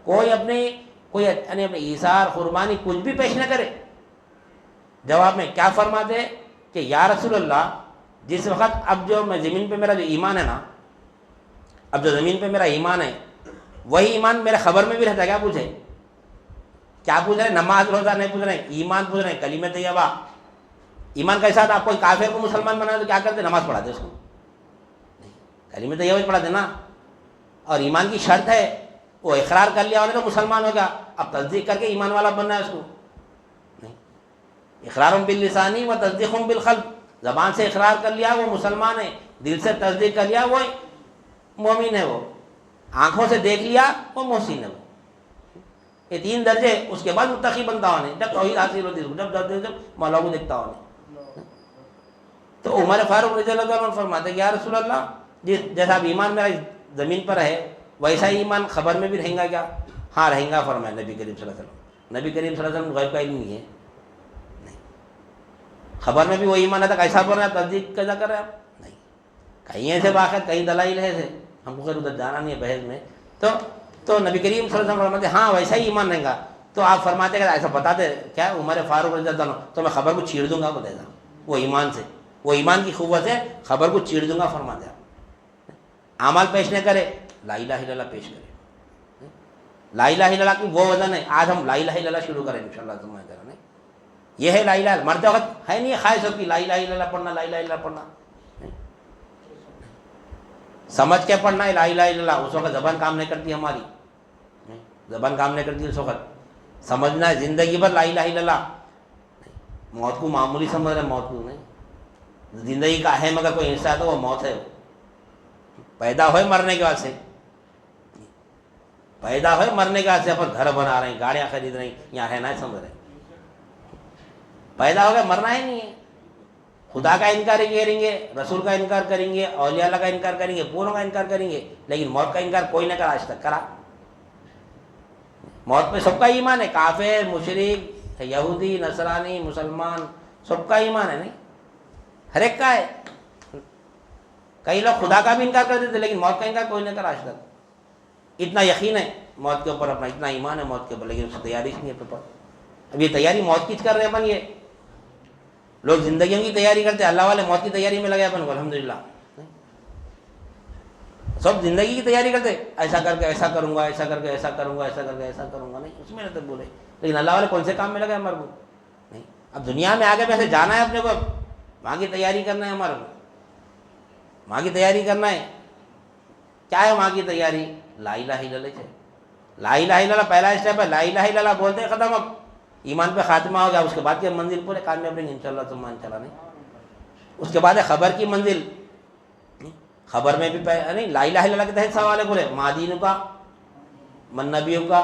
کوئی اپنے ایثار قربانی کچھ بھی پیش نہ کرے. جواب میں کیا فرماتے کہ یا رسول اللہ, جس وقت اب جو میں زمین پہ میرا جو ایمان ہے نا, اب جو زمین پہ میرا ایمان ہے وہی ایمان میرے خبر میں بھی رہتا ہے. کیا پوچھے, کیا پوچھ رہے ہیں؟ نماز روزہ نہیں پوچھ رہے ہیں, ایمان پوچھ رہے ہیں. کلمہ طیبہ ایمان کیسا تھا؟ آپ کوئی کافر کو مسلمان بنا تو کیا کرتے؟ نماز پڑھاتے اس کو. کلمہ طیبہ پڑھاتے نا. اور ایمان کی شرط ہے وہ اقرار کر لیا انہوں نے تو مسلمان ہو گیا. اب تصدیق کر کے ایمان والا بننا ہے اس کو. نہیں, اقرار باللسانی و تصدیق بالقلب, زبان سے اقرار کر لیا وہ مسلمان ہے, دل سے تصدیق کر لیا وہ مومن ہے, وہ آنکھوں سے دیکھ لیا وہ محسن ہے. وہ یہ تین درجے, اس کے بعد متقی بنتا ہونے, جب توحید حاصل ہوتی ہے, جب مولا کو دیکھتا ہونے. تو عمر فاروق رضی اللہ عنہ فرماتے ہیں کہ یا رسول اللہ, جیسا اب ایمان میرا زمین پر ہے ویسا ہی ایمان خبر میں بھی رہیں گا کیا؟ ہاں رہیں گا فرمایا نبی کریم صلی اللہ علیہ وسلم. نبی کریم صلی اللہ علیہ وسلم غیب کا علم نہیں ہے, نہیں, خبر میں بھی وہ ایمان آتا. کیسا بول رہے ہیں, تصدیق کیسا کر رہے ہیں آپ؟ نہیں, کہیں ایسے واقع کہیں دلائل ہے ایسے, ہم کو خیر ادھر جانا نہیں ہے بحث میں. تو نبی کریم صلی اللہ علیہ وسلم فرماتے ہیں ہاں ویسا ہی ایمان رہیں گا. تو آپ فرماتے کہ ایسا بتاتے کیا عمر فاروق رضی اللہ عنہ, تو میں خبر کو چیڑ دوں گا آپ کو دے گا, وہ ایمان سے, وہ ایمان کی قوت سے خبر کو چیڑ دوں گا فرماتے ہیں. اعمال پیش نہ کرے لا الہ الا اللہ پیش کریں. لا الہ الا اللہ کی وہ وزن ہے. آج ہم لا الہ الا اللہ شروع کریں انشاءاللہ تمہیں کرنے. یہ ہے لا الہ. مرتے وقت ہے نہیں خواہش ہوتی لا الہ الا اللہ پڑھنا, لا الہ الا اللہ پڑھنا, سمجھ کے پڑھنا ہے لا الہ الا اللہ. اس وقت زبان کام نہیں کرتی ہماری, زبان کام نہیں کرتی اس وقت. سمجھنا ہے زندگی بھر لا الہ الا اللہ. موت کو معمولی سمجھ رہے, موت کو نہیں. زندگی کا اہم اگر کوئی حصہ ہے تو وہ موت ہے. پیدا ہوئے مرنے کے بعد سے, پیدا ہوئے مرنے کے بعد سے اپن گھر بنا رہے ہیں, گاڑیاں خرید رہے ہیں, یہاں رہنا ہے سمجھ رہے ہیں. پیدا ہو گئے مرنا ہی نہیں ہے. خدا کا انکار کریں گے, رسول کا انکار کریں گے, اولیاء اللہ کا انکار کریں گے, پوروں کا انکار کریں گے, لیکن موت کا انکار کوئی نہ کرا آج تک. کرا؟ موت پہ سب کا ایمان ہے, کافر, مشرک, یہودی, نصرانی, مسلمان, سب کا ایمان ہے. نہیں, ہر ایک کا ہے. کئی لوگ خدا کا بھی انکار کرتے تھے لیکن موت کا انکار کوئی نہ کرا آج تک. اتنا یقین ہے موت کے اوپر اپنا, اتنا ایمان ہے موت کے اوپر, لیکن اس کی تیاری نہیں ہے اپنے پاس. اب یہ تیاری موت کی کر رہے ہیں اپن. یہ لوگ زندگیوں کی تیاری کرتے, اللہ والے موت کی تیاری میں لگے اپن کو. الحمدللہ سب زندگی کی تیاری کرتے, ایسا کر کے ایسا کروں گا, ایسا کر کے ایسا کروں گا, ایسا کر کے ایسا کروں گا. نہیں, اس میں رہتے بولے. لیکن اللہ والے کون سے کام میں لگے ہمارے کو؟ نہیں. اب دنیا میں آگے پیسے جانا ہے اپنے کو, وہاں کی تیاری کرنا ہے ہمارے کو, وہاں کی تیاری کرنا ہے. کیا ہے وہاں کی تیاری؟ لا الہ الا اللہ ہے. لا الہ الا اللہ پہلا اسٹیپ ہے. لا الہ الا اللہ بولتے ختم, اب ایمان پہ خاتمہ ہو گیا. اس کے بعد کی منزل پورے کامیاب رہیں گے انشاءاللہ ثم انشاءاللہ. نہیں, اس کے بعد ہے خبر کی منزل. خبر میں بھی نہیں, لا الہ الا اللہ کے تحت سوال ہے بولے ما دینو کا, من نبیوں کا.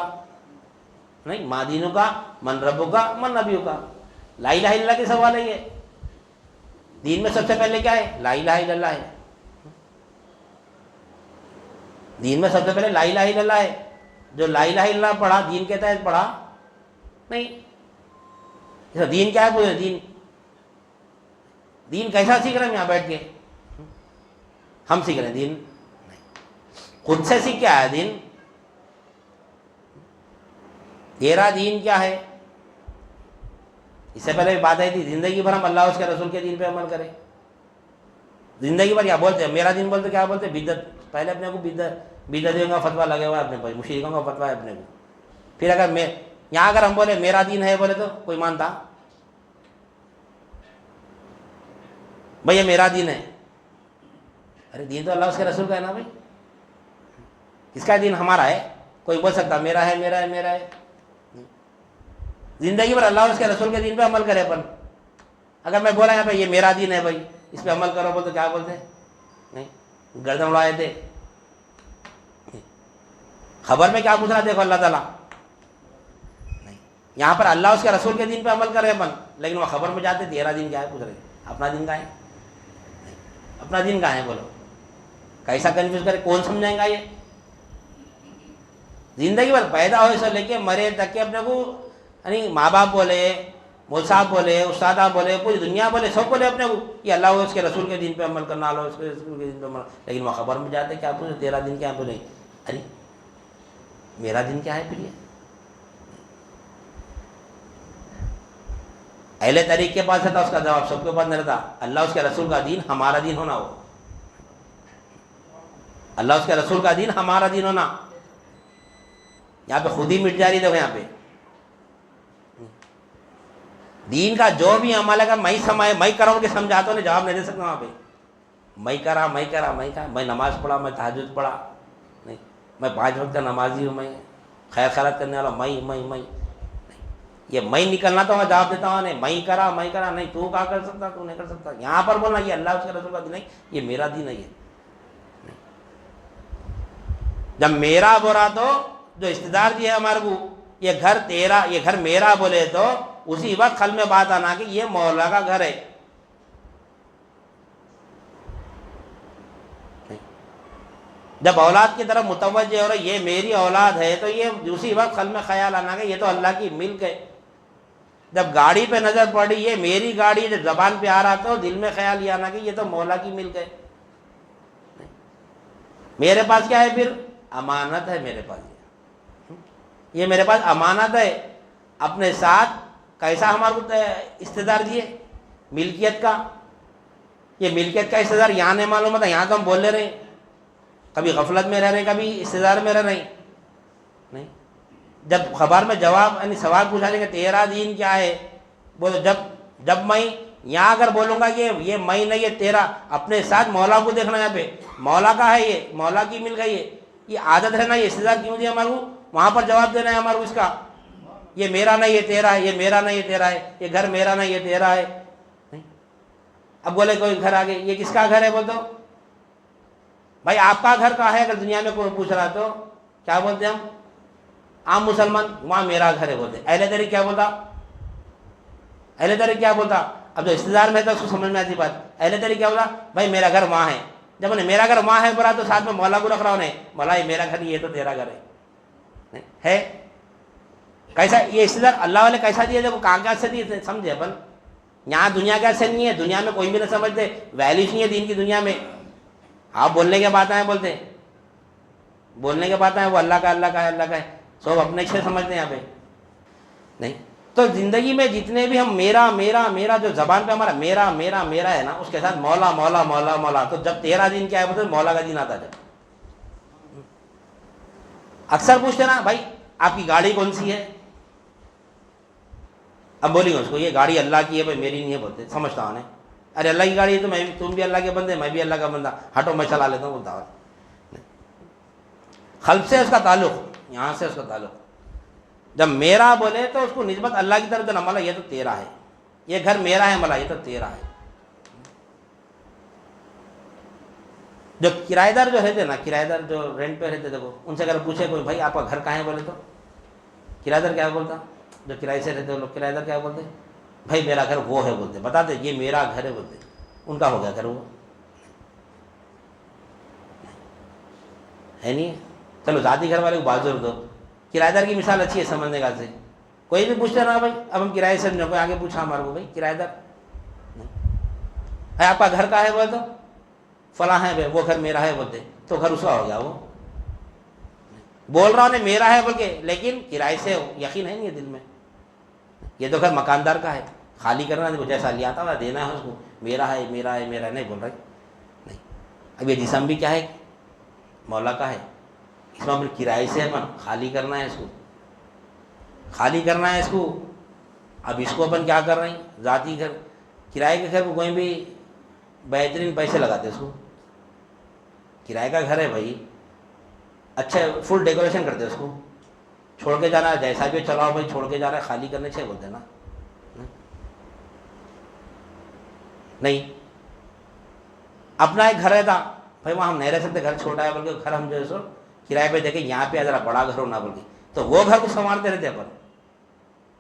نہیں, ما دینو کا, من ربو کا, من نبیوں کا. لا الہ الا اللہ کے سوال ہے یہ. دین میں سب سے پہلے کیا ہے؟ لا الہ الا اللہ ہے. دین میں سب سے پہلے لا الہ الا اللہ ہے. جو لا الہ الا اللہ پڑھا دین کے تحت پڑھا نہیں. دین کیا ہے پورے دین؟ دین کیسا سیکھ رہے ہیں یہاں بیٹھ کے؟ ہم سیکھ رہے ہیں دین؟ خود سے سیکھ کے آیا دین. تیرا دین کیا ہے؟ اس سے پہلے بات آئی تھی زندگی بھر ہم اللہ اس کے رسول کے دین پہ عمل کریں. زندگی بھر کیا بولتے ہیں؟ میرا دین بولتے, کیا بولتے؟ بدعت. پہلے اپنے کو بدعتیوں کا فتویٰ لگے ہوا ہے اپنے پاس, مشرکوں کا فتویٰ ہے اپنے کو. پھر اگر یہاں اگر ہم بولے میرا دین ہے بولے تو کوئی مانتا؟ بھائی یہ میرا دین ہے. ارے دین تو اللہ اس کے رسول کا ہے نا بھائی. کس کا دین؟ ہمارا ہے. کوئی بول سکتا میرا ہے میرا ہے میرا ہے؟ زندگی بھر اللہ اور اس کے رسول کے دین پہ عمل کرے اپن. اگر میں بولا یہاں پہ یہ میرا دین ہے بھائی, اس پہ عمل کرو بولتے کیا بولتے؟ نہیں, گردن اڑائے تھے. خبر میں کیا پوچھ رہا دیکھو اللہ تعالیٰ. نہیں, یہاں پر اللہ اس کے رسول کے دین پہ عمل کرے اپن, لیکن وہ خبر میں جاتے تیرا دین کیا ہے پوچھ رہے. اپنا دین کہاں ہے؟ اپنا دین کہاں ہے بولو؟ کیسا کنفیوز کرے, کون سمجھائیں گا یہ؟ زندگی بھر پیدا ہوئے سے لے کے مرے تک کے اپنے کو یعنی ماں باپ بولے, مول صاحب بولے, استاد بولے, پوری دنیا بولے, سب بولے اپنے کو کہ اللہ و اس کے رسول کے دین پہ عمل کرنا, اللہ اس کے رسول کے دین پہ عمل. لیکن وہ خبر میں جاتے کیا پوچھے تیرا دین کیا بولے؟ ارے میرا دین کیا ہے پھر یہ؟ اہل طریق کے پاس رہتا اس کا جواب, سب کے پاس نہیں رہتا. اللہ اس کے رسول کا دین ہمارا دین ہونا ہو, اللہ اس کے رسول کا دین ہمارا دین ہونا. یہاں پہ خود ہی مٹ جا رہی دیکھو. یہاں پہ دین کا جو بھی عمل ہے میں سمائے میں کروں کے سمجھاتا ہوں, جواب نہیں دے سکتا. وہاں پہ میں نماز پڑھا, میں تہجد پڑھا, نہیں میں 5 وقت کا نمازی ہوں, میں خیر خیرات کرنے والا, میں یہ میں نکلنا تو میں جواب دیتا ہوں. نہیں میں کرا نہیں, تو کہاں کر سکتا, تو نہیں کر سکتا. یہاں پر بولنا یہ اللہ اس کے رسول کا دین نہیں, یہ میرا دین نہیں ہے. جب میرا بولا تو جو استدار دی ہے ہمارے کو, یہ گھر تیرا یہ گھر میرا بولے تو اسی وقت خل میں بات آنا کہ یہ مولا کا گھر ہے. جب اولاد کی طرف متوجہ ہو رہا یہ میری اولاد ہے تو یہ اسی وقت خل میں خیال آنا کہ یہ تو اللہ کی ملک ہے. جب گاڑی پہ نظر پڑی یہ میری گاڑی ہے, جب زبان پہ آ رہا تو دل میں خیال یہ آنا کہ یہ تو مولا کی ملک ہے. میرے پاس کیا ہے پھر؟ امانت ہے میرے پاس. یہ میرے پاس امانت ہے. اپنے ساتھ کیسا ہمارے کو استدار دیے ملکیت کا. یہ ملکیت کا استدار یہاں نہیں معلوم ہوتا, یہاں تو ہم بول لے رہے ہیں. کبھی غفلت میں رہ رہے ہیں، کبھی استدار میں رہ رہے ہیں. نہیں، جب خبر میں جواب یعنی سوال پوچھا جائے کہ تیرا دین کیا ہے، بولو جب میں یہاں اگر بولوں گا کہ یہ میں نہیں یہ تیرا، اپنے ساتھ مولا کو دیکھنا، یہاں پہ مولا کا ہے، یہ مولا کی مل گئی ہے، یہ عادت ہے نا، یہ استدار کیوں دیا ہمارے کو، وہاں پر جواب دینا ہے ہمارے کو اس کا، یہ میرا نہیں یہ تیرا ہے، یہ میرا نہیں یہ تیرا ہے، یہ گھر میرا نہیں یہ تیرا ہے. اب بولے کوئی گھر آگے، یہ کس کا گھر ہے، بول دو بھائی آپ کا گھر کہاں ہے، اگر دنیا میں کوئی پوچھ رہا تو کیا بولتے ہم عام مسلمان، وہاں میرا گھر ہے بولتے. اہل طریق کیا بولتا، اہل طریق کیا بولتا، اب جو استدار میں تھا اس کو سمجھ میں آتی بات. اہل طریق کیا بولا، بھائی میرا گھر وہاں ہے. جب انہیں میرا گھر وہاں ہے بولا تو ساتھ میں مولا کو رکھ رہا انہیں، مولا یہ میرا گھر یہ تو تیرا گھر ہے. کیسا یہ استدار اللہ والے کیسا دیے، دیکھو کاغذ سے دیے سمجھے اپن. یہاں دنیا کا ایسے نہیں ہے، دنیا میں کوئی بھی نہ سمجھتے، ویلیوز نہیں ہے دین کی دنیا میں. آپ بولنے کے بات آئے بولتے، بولنے کے بات آئے وہ اللہ کا اللہ کا ہے اللہ کا ہے، سب اپنے سے سمجھتے ہیں یہاں پہ. نہیں تو زندگی میں جتنے بھی ہم میرا میرا میرا جو زبان پہ ہمارا میرا میرا میرا ہے نا، اس کے ساتھ مولا مولا مولا مولا، تو جب تیرا دین کیا ہے بولتے مولا کا دین آتا ہے. اکثر پوچھتے نا بھائی آپ کی گاڑی کون سی ہے، اب بولیں گے اس کو یہ گاڑی اللہ کی ہے بھائی میری نہیں ہے بولتے، سمجھتا ہوں. ارے اللہ کی گاڑی ہے تو میں تم بھی اللہ کے بندے، میں بھی اللہ کا بندہ، ہٹو میں چلا لیتا ہوں بولتا ہوں. خلق سے اس کا تعلق، یہاں سے اس کا تعلق. جب میرا بولے تو اس کو نسبت اللہ کی طرف دینا، مولا یہ تو تیرا ہے، یہ گھر میرا ہے مولا یہ تو تیرا ہے. جو کرایہ دار جو رہتے نا، کرایہ دار جو رینٹ پہ رہتے، دیکھو ان سے اگر پوچھے کوئی بھائی آپ کا گھر کہاں ہے بولے تو کرایہ دار کیا بولتا، جو کرایہ سے رہتے وہ لوگ کرایہ دار کیا بولتے، بھائی میرا گھر وہ ہے بولتے، بتاتے یہ میرا گھر ہے بولتے، ان کا ہو گیا گھر وہ ہے نہیں. چلو ذاتی گھر والے کو بازو دو، کرایہ دار کی مثال اچھی ہے سمجھنے کا سے. کوئی بھی پوچھتے نا بھائی، اب ہم کرایہ سے نہیں، کوئی آگے پوچھا ہمارے کو بھائی کرایہ دار ہے آپ کا گھر کا ہے بولے تو فلاں ہے بھائی وہ گھر میرا ہے بولتے، تو گھر اس کا ہو گیا. وہ بول رہا ہوں میرا ہے بول کے، لیکن کرایہ سے یقین ہے نہیں دل میں، یہ تو گھر مکاندار کا ہے، خالی کرنا نہیں، جیسا لیا تھا دینا ہے اس کو، میرا ہے میرا ہے میرا ہے نہیں بول رہے. نہیں اب یہ جسم بھی کیا ہے مولا کا ہے، اس میں اپنے کرائے سے اپن خالی کرنا ہے، اس کو خالی کرنا ہے اس کو. اب اس کو اپن کیا کر رہے ہیں، ذاتی گھر کرائے کے گھر کو کوئی بھی بہترین پیسے لگاتے اس کو، کرائے کا گھر ہے بھائی اچھا فل ڈیکوریشن کرتے اس کو، چھوڑ کے جانا جیسا بھی چلاؤ بھائی، چھوڑ کے جانا ہے خالی کرنے سے بولتے نا. نہیں اپنا ایک گھر ہے تھا بھائی، وہاں ہم نہیں رہ سکتے، گھر چھوٹا ہے بلکہ گھر ہم جو ہے سو کرائے پہ دیکھیں، یہاں پہ ذرا بڑا گھر ہونا بلکہ، تو وہ گھر کو سنوارتے رہتے اپن،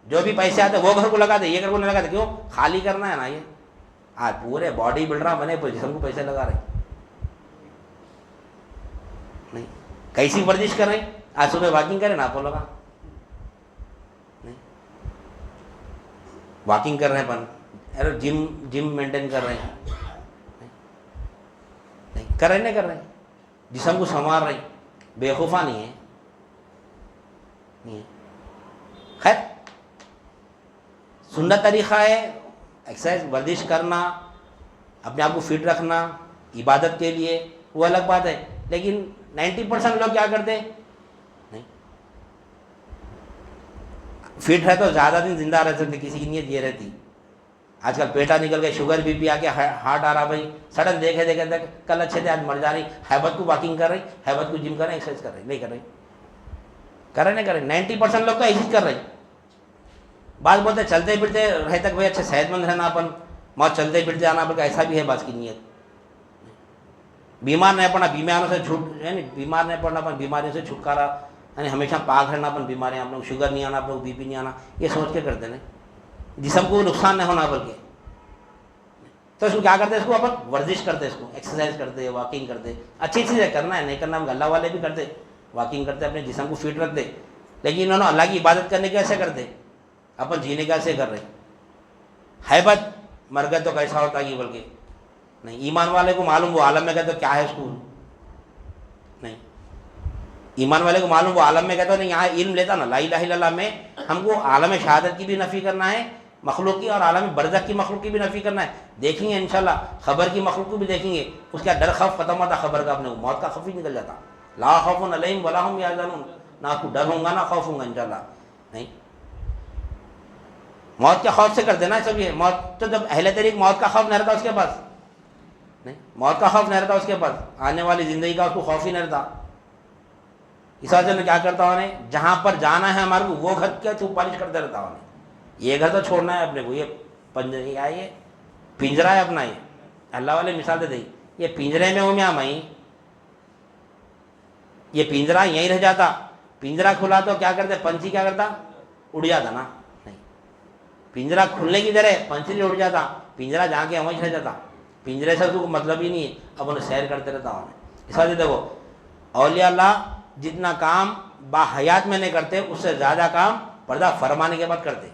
جو بھی پیسے آتے وہ گھر کو لگاتے، یہ گھر کو نہیں لگاتے، کیوں خالی کرنا ہے نا. یہ آج پورے باڈی بلڈر بنے جسم کو پیسے لگا رہے نہیں. کیسی ورزش کر رہے ہیں، آج صبح واکنگ کریں نا آپ لوگ، نہیں واکنگ کر رہے ہیں اپن، جم مینٹین کر رہے ہیں نہیں کر رہے نہیں کر رہے ہیں، جسم کو سنوار رہے ہیں، بےخوفا نہیں ہے. خیر سنت طریقہ ہے ایکسرسائز ورزش کرنا، اپنے آپ کو فٹ رکھنا عبادت کے لیے، وہ الگ بات ہے. لیکن 90% لوگ کیا کرتے نہیں، فٹ ہے تو زیادہ دن زندہ رہ سکتے، کسی کی نیت یہ رہتی. آج کل پیٹا نکل گئے، شوگر بی پی آ کے ہارٹ آ رہا بھائی، سڈن دیکھے دیکھے کل اچھے تھے آج مر جا رہی. حیبت کو واکنگ کر رہی، حیبت کو جم کر رہے، ایکسرسائز کر رہے نہیں کر رہے، کر رہے نہیں کر رہے. 90% لوگ تو ایسی کر رہے. بعض بولتے چلتے پھرتے رہے تک بھائی اچھا صحت مند رہنا اپن، موت چلتے پھرتے آنا بلکہ ایسا بھی ہے بعض کی نیت. بیمار نہیں پڑنا، بیماریوں سے چھوٹ یعنی بیمار نہیں پڑنا اپن، بیماریوں سے چھٹکارا یعنی ہمیشہ پاک رہنا اپن، بیماریاں آپ لوگ شوگر نہیں آنا، آپ لوگ بی پی نہیں آنا، یہ سوچ کے کرتے ہیں جسم کو نقصان نہیں ہونا بلکہ. تو اس کو کیا کرتے ہیں، اس کو اپن ورزش کرتے، اس کو ایکسرسائز کرتے، واکنگ کرتے. اچھی چیزیں کرنا ہے نہیں کرنا، اللہ والے بھی کرتے واکنگ کرتے، اپنے جسم کو فٹ رکھتے. لیکن انہوں نے اللہ کی عبادت کرنے کے ایسے کرتے، اپن جینے کا ایسے کر رہے. حیبت مر گئے تو کیسا ہوتا ہے بلکہ نہیں. ایمان والے کو معلوم وہ عالم میں گئے تو کیا ہے اس کو نہیں. ایمان والے کو معلوم وہ عالم میں گئے تو نہیں. یہاں علم لیتا نا لا الہ الا اللہ میں، ہم کو عالم شہادت کی بھی نفی کرنا ہے مخلوق کی اور عالم برزخ کی مخلوق کی بھی نفی کرنا ہے. دیکھیں گے انشاءاللہ قبر کی مخلوق کو بھی دیکھیں گے. اس کا ڈر خوف ختم ہوتا قبر کا, اپنے موت کا خوف ہی نکل جاتا. لا خوف علیہم ولا هم یحزنون, نہ کو ڈر ہوگا نہ خوف ہوگا انشاءاللہ. نہیں, موت کے خوف سے کر دینا سب. یہ موت تو جب اہل طریق موت کا خوف نہیں رہتا اس کے پاس, نہیں موت کا خوف نہیں رہتا اس کے پاس, آنے والی زندگی کا اس کو خوف ہی نہیں رہتا. اس وجہ سے کیا کرتا ہوں, جہاں پر جانا ہے ہمارے کو وہ گھر کیا تو پالش کرتے رہتا ہوں. یہ گھر تو چھوڑنا ہے اپنے کو, یہ یہ پنجرا ہے اپنا. یہ اللہ والے مثال دے دیں, یہ پنجرے میں ہوں میں یہ پنجرا یہیں رہ جاتا. پنجرا کھلا تو کیا کرتے, پنچھی کیا کرتا, اڑ جاتا نا. نہیں, پنجرا کھلنے کی طرح پنچھی اڑ جاتا, پنجرا جا کے وہیں رہ جاتا. پنجرے سے تو مطلب ہی نہیں ہے, اب انہیں سیر کرتے رہتا ہوں. اس وجہ سے دیکھو اولیاء اللہ جتنا کام با حیات میں نہیں کرتے اس سے زیادہ کام پردہ فرمانے کے بعد کرتے.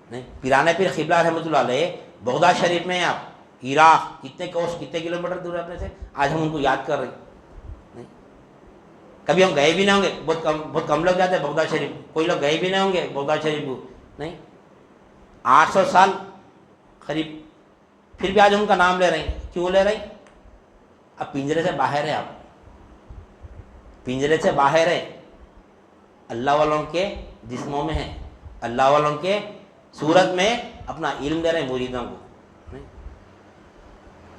نہیں, پیران پیر قبلہ رحمۃ اللہ علیہ بغداد شریف میں ہیں آپ, عراق کتنے کلومیٹر دور ہے اپنے سے, آج ہم ان کو یاد کر رہے ہیں. نہیں, کبھی ہم گئے بھی نہیں ہوں گے, بہت کم لوگ جاتے ہیں بغداد شریف, کوئی لوگ گئے بھی نہیں ہوں گے بغداد شریف کو. نہیں, 800 سال قریب, پھر بھی آج ان کا نام لے رہے ہیں. کیوں لے رہے ہیں؟ اب پنجرے سے باہر ہے, آپ پنجرے سے باہر ہے. اللہ والوں کے جسموں میں ہے, اللہ والوں کے صورت میں اپنا علم دے رہے ہیں مریدوں کو.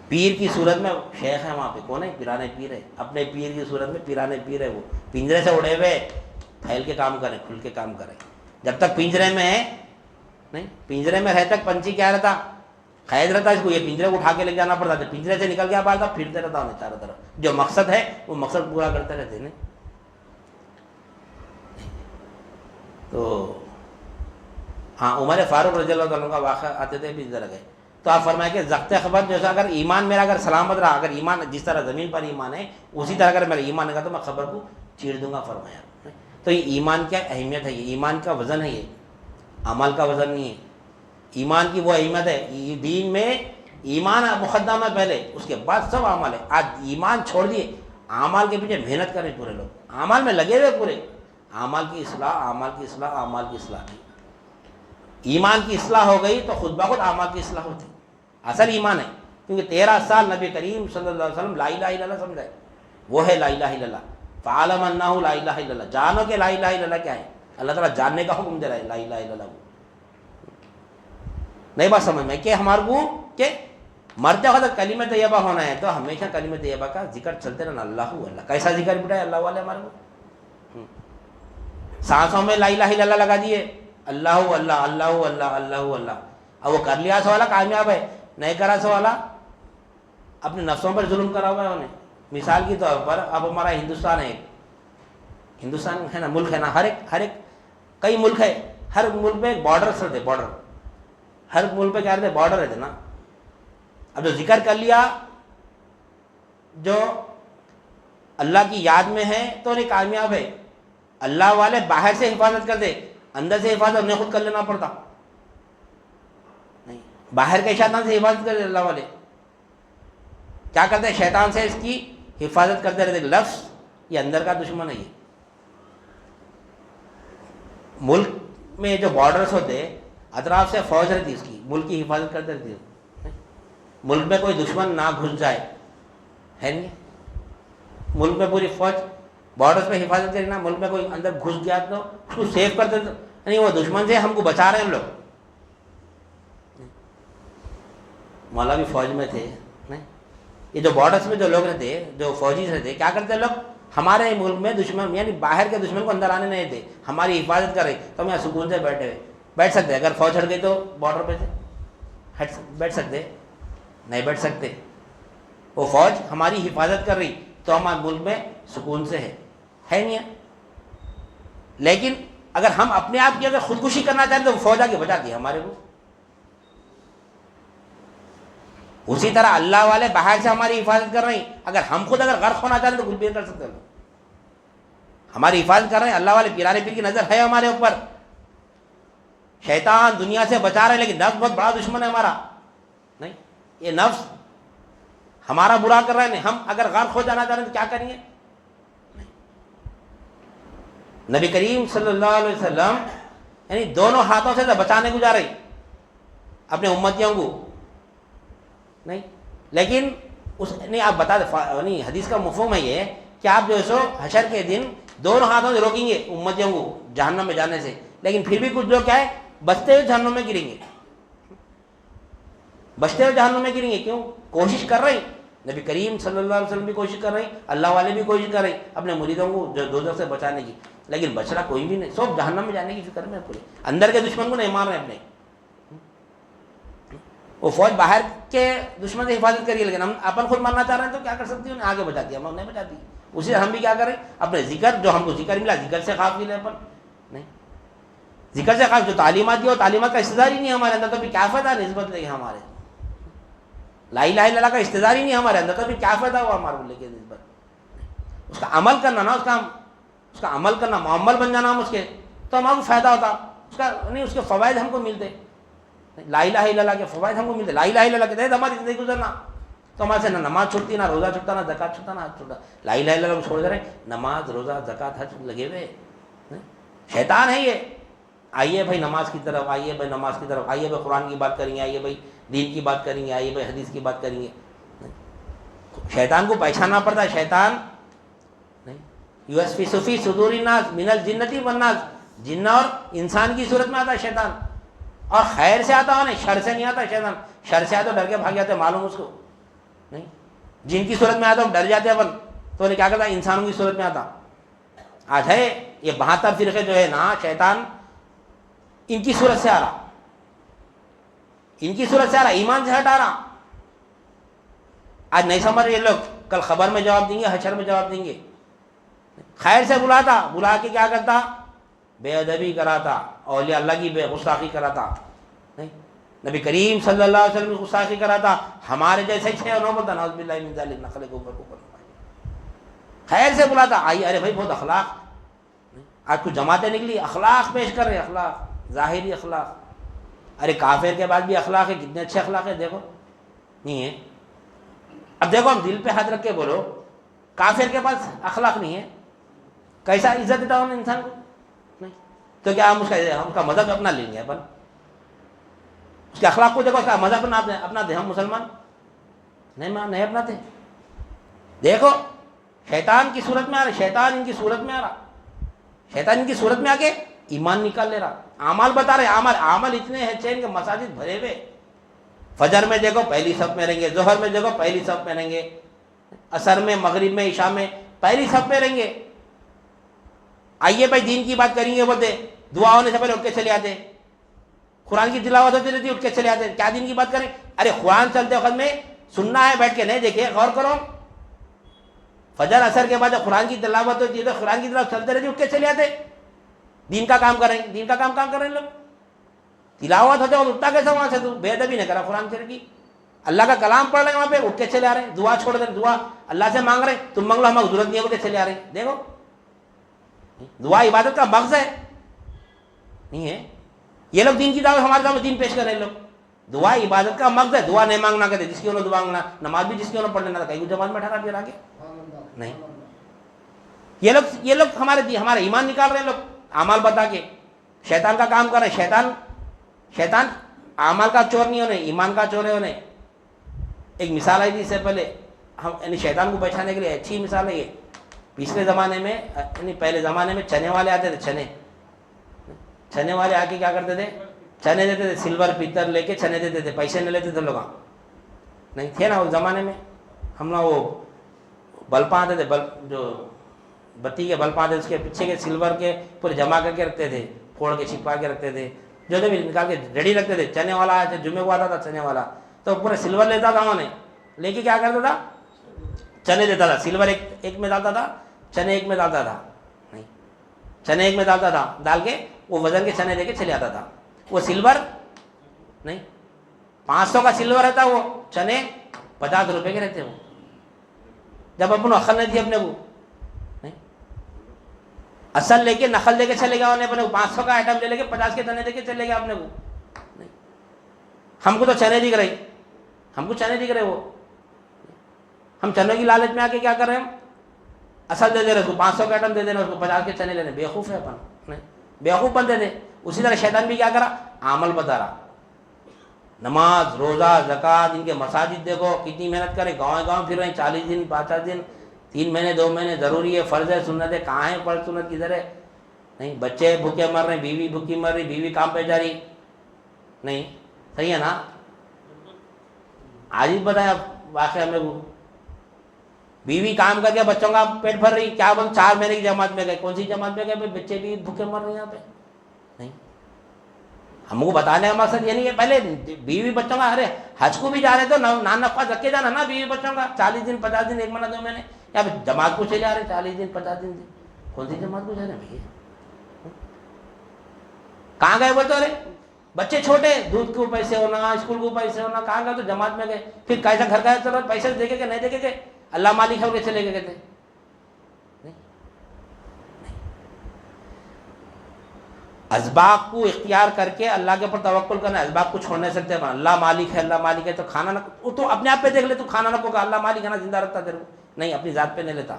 پیر کی صورت میں شیخ ہے وہاں پہ, کون ہے, پیرانے پیر ہے. اپنے پیر کی صورت میں پیرانے پیر ہے. وہ پنجرے سے اڑے ہوئے پھیل کے کام کریں, کھل کے کام کریں. جب تک پنجرے میں ہے, نہیں پنجرے میں رہے تک پنچھی کیا رہتا, قید رہتا. اس کو یہ پنجرے کو اٹھا کے لے جانا پڑتا. پنجرے سے نکل گیا باہر تھا, پھرتے رہتا انہیں چاروں طرف. جو مقصد ہے وہ مقصد پورا کرتے رہتے ہیں. تو ہاں, عمر فاروق رضی اللہ تعالیٰ کا واقعہ آتے تھے بھی ذرا گئے تو آپ فرمائے کہ ضبط خبر جیسا اگر ایمان میرا اگر سلامت رہا, اگر ایمان جس طرح زمین پر ایمان ہے اسی طرح اگر میرا ایمان رہا تو میں خبر کو چیر دوں گا فرمایا. تو یہ ایمان کیا اہمیت ہے, یہ ایمان کا وزن ہے, یہ عمل کا وزن نہیں ہے. ایمان کی وہ اہمیت ہے, دین میں ایمان مقدم ہے پہلے, اس کے بعد سب عمل ہے. آج ایمان چھوڑ دیے, اعمال کے پیچھے محنت کریں پورے لوگ, اعمال میں لگے ہوئے پورے. اعمال کی اصلاح, اعمال کی اصلاح, اعمال کی اصلاح نہیں. ایمان کی اصلاح ہو گئی تو خود بخود اعمال کی اصلاح ہوتی. اصل ایمان ہے, کیونکہ 13 سال نبی کریم صلی اللہ علیہ وسلم لا الہ الا اللہ سمجھائے. وہ ہے لا الہ الا اللہ, فعلم انہ لا الہ الا اللہ. جانو کہ لا الہ الا اللہ کیا ہے. اللہ تعالیٰ جاننے کا حکم دے رہا ہے لا الہ الا اللہ کو. نہیں بات سمجھ میں کہ ہمارے کو کہ مرتے وقت کلمہ طیبہ ہونا ہے تو ہمیشہ کلمہ طیبہ کا ذکر چلتے رہنا. اللہ اللہ, کیسا ذکر بٹھائے اللہ والے ہمارے کو. سانسوں میں لا الہ الا اللہ لگا دیے, اللہ اللہ اللہ اللہ اللہ اللہ. اب وہ کر لیا سو والا کامیاب ہے, نہیں کرا سو والا اپنے نفسوں پر ظلم کرا ہوا ہے انہیں. مثال کے طور پر اب ہمارا ہندوستان ہے, ہندوستان ہے نا, ملک ہے نا, ہر ایک کئی ملک ہے, ہر ملک میں ایک بارڈر رہتے, بارڈر ہر ملک پہ کیا رہتے, بارڈر رہتے نا. اب جو ذکر کر لیا جو اللہ کی یاد میں ہے تو انہیں کامیاب ہے. اللہ والے باہر سے حفاظت کر دے, اندر سے حفاظت انہیں خود کر لینا پڑتا. نہیں, باہر کے شیطان سے حفاظت کر دے اللہ والے. کیا کرتے ہیں, شیطان سے اس کی حفاظت کرتے رہتے. لفظ یہ اندر کا دشمن ہے. یہ ملک میں جو بارڈرز ہوتے اطراف سے فوج رہتی, اس کی ملک کی حفاظت کرتے رہتی. ملک میں کوئی دشمن نہ گھس جائے, ہے نہیں, ملک میں پوری فوج بارڈرز پہ حفاظت کرنا. ملک میں کوئی اندر گھس گیا تو اس کو سیو کرتے, نہیں وہ دشمن سے ہم کو بچا رہے ہیں. ہم لوگ مولا بھی فوج میں تھے. یہ جو بارڈرز میں جو لوگ رہتے, جو فوجی رہتے, کیا کرتے لوگ, ہمارے ملک میں دشمن یعنی باہر کے دشمن کو اندر آنے نہیں دیتے, ہماری حفاظت کر رہے تو ہم یہاں سکون سے بیٹھ سکتے. اگر فوج ہٹ گئی تو بارڈر پہ سے بیٹھ سکتے, نہیں بیٹھ سکتے. وہ فوج ہماری حفاظت کر رہی تو ہمارے ملک میں سکون سے ہے نہیں ہے. لیکن اگر ہم اپنے آپ کی اگر خودکشی کرنا چاہتے تو فوج آگے بچاتی ہے ہمارے کو. اسی طرح اللہ والے باہر سے ہماری حفاظت کر رہے ہیں, اگر ہم خود اگر غرق ہونا چاہتے تو کچھ بھی کر سکتے. ہماری حفاظت کر رہے ہیں, اللہ والے پیرانے پیر کی نظر ہے ہمارے اوپر. شیطان دنیا سے بچا رہے, لیکن نفس بہت بڑا دشمن ہے ہمارا. نہیں, یہ نفس ہمارا برا کر رہے ہیں. ہم اگر غرق ہو جانا چاہ رہے ہیں تو کیا کریں گے. نبی کریم صلی اللہ علیہ وسلم یعنی دونوں ہاتھوں سے بچانے کو جا رہی اپنے امتیوں کو نہیں. لیکن اس نہیں آپ بتا دیں نہیں حدیث کا مفہوم ہے یہ کہ آپ جو ہے سو حشر کے دن دونوں ہاتھوں سے روکیں گے امتیوں کو جہنم میں جانے سے. لیکن پھر بھی کچھ لوگ کیا ہے بچتے ہوئے جہنم میں گریں گے, بچتے ہوئے جہنم میں گریں گے. کیوں؟ کوشش کر رہے ہیں, نبی کریم صلی اللہ علیہ وسلم بھی کوشش کر رہے ہیں, اللہ والے بھی کوشش کر رہے ہیں اپنے مریدوں کو دوزخ سے بچانے کی, لیکن بچ رہا کوئی بھی نہیں. سب جہنم میں جانے کی فکر میں پورے اندر کے دشمن کو نہیں مار رہے اپنے. وہ فوج باہر کے دشمن سے حفاظت کریے, لیکن ہم اپن خود مرنا چاہ رہے ہیں تو کیا کر سکتی ہوں, آگے بچاتی ہے, ہم نہیں بچاتی. اسی سے ہم بھی کیا کریں اپنے ذکر جو ہم کو ذکر ملا ذکر سے غافل ہے اپن نہیں, ذکر سے غافل. جو تعلیمات دی وہ تعلیمات کا استدار ہی نہیں ہمارے اندر, تو بھی کیا فائدہ نسبت لے کے ہمارے لا الہ الا اللہ کا استدار ہی نہیں ہمارے اندر, تو بھی کیا فائدہ ہوا ہمارے لے کے نسبت. اس کا عمل کرنا نا اس کا عمل کرنا معمل بن جانا ہم اس کے, تو ہمارا فائدہ ہوتا اس کا نہیں, اس کے فوائد ہم کو ملتے. لا الہ الا اللہ کے فوائد ہم کو ملتے. لا الہ الا اللہ کے تحت ہماری زندگی گزرنا, تو ہمارے سے نہ نماز چھوٹتی, نہ روزہ چھوٹتا, نہ زکات چھوٹتا, نہ حج چھوٹتا. لا الہ الا اللہ کو چھوڑ دے رہے, نماز روزہ زکات حج لگے ہوئے. شیطان ہے یہ, آئیے بھائی نماز کی طرف, آئیے بھائی نماز کی طرف, آئیے بھائی قرآن کی بات کریں گے, آئیے بھائی دین کی بات کریں گے, آئیے بھائی حدیث کی بات کریں گے. شیطان کو پہچاننا پڑتا ہے. شیطان نہیں یوسفی فی صدور الناس من الجنتی والناس, جن اور انسان کی صورت میں آتا ہے شیطان, اور خیر سے آتا ہے نہیں, شر سے نہیں آتا شیطان. شر سے آتا ڈر کے بھاگ جاتے, معلوم اس کو نہیں. جن کی صورت میں آتا ہم ڈر جاتے ہیں اپن, تو انہیں کیا کرتا ہے انسانوں کی صورت میں آتا. آج ہے یہ 72 فرقے جو ہے نا, شیطان ان کی صورت سے آ رہا, ان کی صورت سے آ رہا, ایمان سے ہٹا رہا. آج نہیں سمجھ یہ لوگ, کل خبر میں جواب دیں گے, حشر میں جواب دیں گے. خیر سے بلاتا, بلا کے کیا کرتا, بے ادبی کراتا, اولیاء اللہ کی بے گستاخی کراتا نہیں, نبی کریم صلی اللہ علیہ وسلم کی گستاخی کراتا, ہمارے جیسے 6 اور 9 بولتا نعوذ باللہ من ذلک, نقل کے اوپر اوپر. خیر سے بلاتا, آئیے, ارے بھائی بہت اخلاق. آج کچھ جماعتیں نکلی اخلاق پیش کر رہے, اخلاق ظاہری اخلاق. ارے کافر کے بعد بھی اخلاق ہے, کتنے اچھے اخلاق ہے دیکھو, نہیں ہے. اب دیکھو ہم دل پہ ہاتھ رکھ کے بولو, کافر کے پاس اخلاق نہیں ہے, کیسا عزت دیتا ہوں انسان کو نہیں, تو کیا ہم اس کا مذہب اپنا لیں گے اپن, اس کے اخلاق کو دیکھو, اس کا مذہب اپنا دے, ہم مسلمان نہیں اپناتے. دیکھو شیطان کی صورت میں آ رہا, شیطان ان کی صورت میں آ رہا, شیطان ان کی صورت میں آ کے ایمان نکال لے رہا, اعمال بتا رہے, اعمال اتنے ہیں چین کے مساجد بھرے ہوئے. فجر میں دیکھو پہلی صف میں رہیں گے, ظہر میں دیکھو پہلی صف میں رہیں گے, عصر میں, مغرب میں, عشاء میں پہلی صف میں رہیں گے. آئیے بھائی دین کی بات کریں گے بولتے, دعا ہونے سے پہلے اٹھ کے چلے آتے, قرآن کی تلاوت ہوتی رہتی اٹھ کے چلے آتے. کیا دین کی بات کریں, ارے قرآن چلتے وقت میں سننا ہے, بیٹھ کے نہیں دیکھے, غور کرو. فجر عصر کے بعد جب قرآن کی تلاوت ہوتی ہے تو قرآن کی تلاوت چلتے رہتی, اٹھ کے چلے آتے, دین کا کام کریں, دین کا کام کر رہے ہیں لوگ. تلاوت ہوتے اور اٹھتا کیسا وہاں سے, تو بے ادبی نہیں کرا قرآن شریف کی, اللہ کا کلام پڑھ رہے ہیں وہاں پہ, اٹھ کے چلے آ رہے ہیں. دعا چھوڑ دیں, دعا اللہ سے مانگ رہے ہیں, تم مانگ لو ہمیں ضرورت نہیں ہے, اٹھ کے چلے آ رہے ہیں. دیکھو دعا عبادت کا مغز ہے نہیں ہے. یہ لوگ دین کی دعوت ہمارے سامنے دین پیش کر رہے ہیں لوگ. دعا عبادت کا مغز ہے, دعا نہیں مانگنا کہتے, جس کی انہوں دعا مانگنا, نماز بھی جس کی انہوں پڑھ لینا, کہیں جماعت میں ٹھہرا پھر آگے نہیں. یہ لوگ ہمارے ایمان نکال رہے ہیں لوگ, اعمال بتا کے شیطان کا کام کر رہے ہیں. شیطان اعمال کا چور نہیں ہونے, ایمان کا چور ہے ہونے. ایک مثال آئی تھی اس سے پہلے, ہم یعنی شیطان کو بچانے کے لیے اچھی مثال ہے یہ. پچھلے زمانے میں یعنی پہلے زمانے میں چنے والے آتے تھے, چنے والے آ کے کیا کرتے تھے, چنے دیتے تھے, سلور پیتل لے کے چنے دیتے تھے, پیسے نہیں لیتے تھے لوگ, نہیں تھے نا اس زمانے میں. ہم لوگ وہ بلب آتے تھے, بلب جو بتی کے بلب آتے, اس کے پیچھے کے سلور کے پورے جمع کر کے رکھتے تھے, پھوڑ کے چھپا کے رکھتے تھے, جو بھی نکال کے ریڈی رکھتے تھے. چنے والا آیا, جمعے کو آتا تھا چنے والا, تو پورے سلور لیتا تھا, انہوں نے لے کے کیا کرتا تھا, چنے دیتا تھا. سلور ایک میں ڈالتا تھا, چنے ایک میں ڈالتا تھا, نہیں چنے ایک میں ڈالتا تھا, ڈال کے وہ وزن کے چنے لے کے چلے آتا تھا. وہ سلور نہیں, 500 کا سلور رہتا, وہ چنے 50 روپے کے رہتے. وہ جب اپن عقل نہیں تھی اپنے کو, نہیں اصل لے کے نقل لے کے چلے گا انہیں, اپنے کو 500 کا آئٹم لے کے 50 کے چنے دے کے چلے گا اپنے کو. نہیں ہم کو تو چنے دکھ رہے, ہم کو چنے دکھ رہے, وہ ہم چنوں کی لالچ میں آ کے کیا کر رہے ہیں, اصل دے دے رہے اس کو, 500 کا آئٹم دے دینا اس کو, 50 کے چنے لینے. بیوقوف ہے اپن, نہیں بیوقوف بنتے تھے. اسی طرح شیطان بھی کیا کرا؟ عمل بتا رہا، نماز روزہ زکوٰۃ، ان کے مساجد دیکھو کتنی محنت کرے، گاؤں گاؤں پھر رہے ہیں، 40 دن 50 دن، 3 مہینے 2 مہینے ضروری ہے، فرض ہے سنت ہے، کہاں ہے فرض سنت کدھر ہے؟ نہیں، بچے بھوکے مر رہے ہیں، بیوی بھوکی مر رہی، بیوی کام پہ جا رہی، نہیں صحیح ہے نا؟ آج ہی بتایا واقعہ میں، بیوی کام کر کے بچوں کا پیٹ بھر رہی، کیا بول 4 مہینے کی جماعت میں گئے، کون سی جماعت میں گئے؟ بچے بھی بھوکے مر رہے ہیں یہاں پہ. نہیں، ہم کو بتانے کا مقصد یہ نہیں ہے، پہلے بیوی بچوں کا، ارے حج کو بھی جا رہے تو نان نفقہ رکھ کے جانا نا بیوی بچوں کا، 40 دن 50 دن 1 مہینہ 2 مہینے، یا جماعت کو چلے جا رہے 40 دن 50 دن، کون سی جماعت کو جا رہے ہیں بھیا؟ کہاں گئے بولتے؟ ارے بچے چھوٹے، دودھ کو پیسے ہونا، اسکول کو پیسے ہونا، کہاں گئے؟ تو جماعت میں گئے. پھر کیسا گھر کا چلو پیسے دیکھے کہ نہیں دیکھے کہ اللہ مالک ہے، چلے گئے کہتے اسباب کو اختیار کر کے اللہ کے اوپر توکل کرنا، اسباب کو چھوڑ نہیں سکتے. اللہ مالک ہے، اللہ مالک ہے تو کھانا نہ، وہ تو اپنے آپ پہ دیکھ لے، تو کھانا نہ پکا، اللہ مالک ہے نا، زندہ رکھتا تیرے کو، نہیں اپنی ذات پہ نہیں لیتا،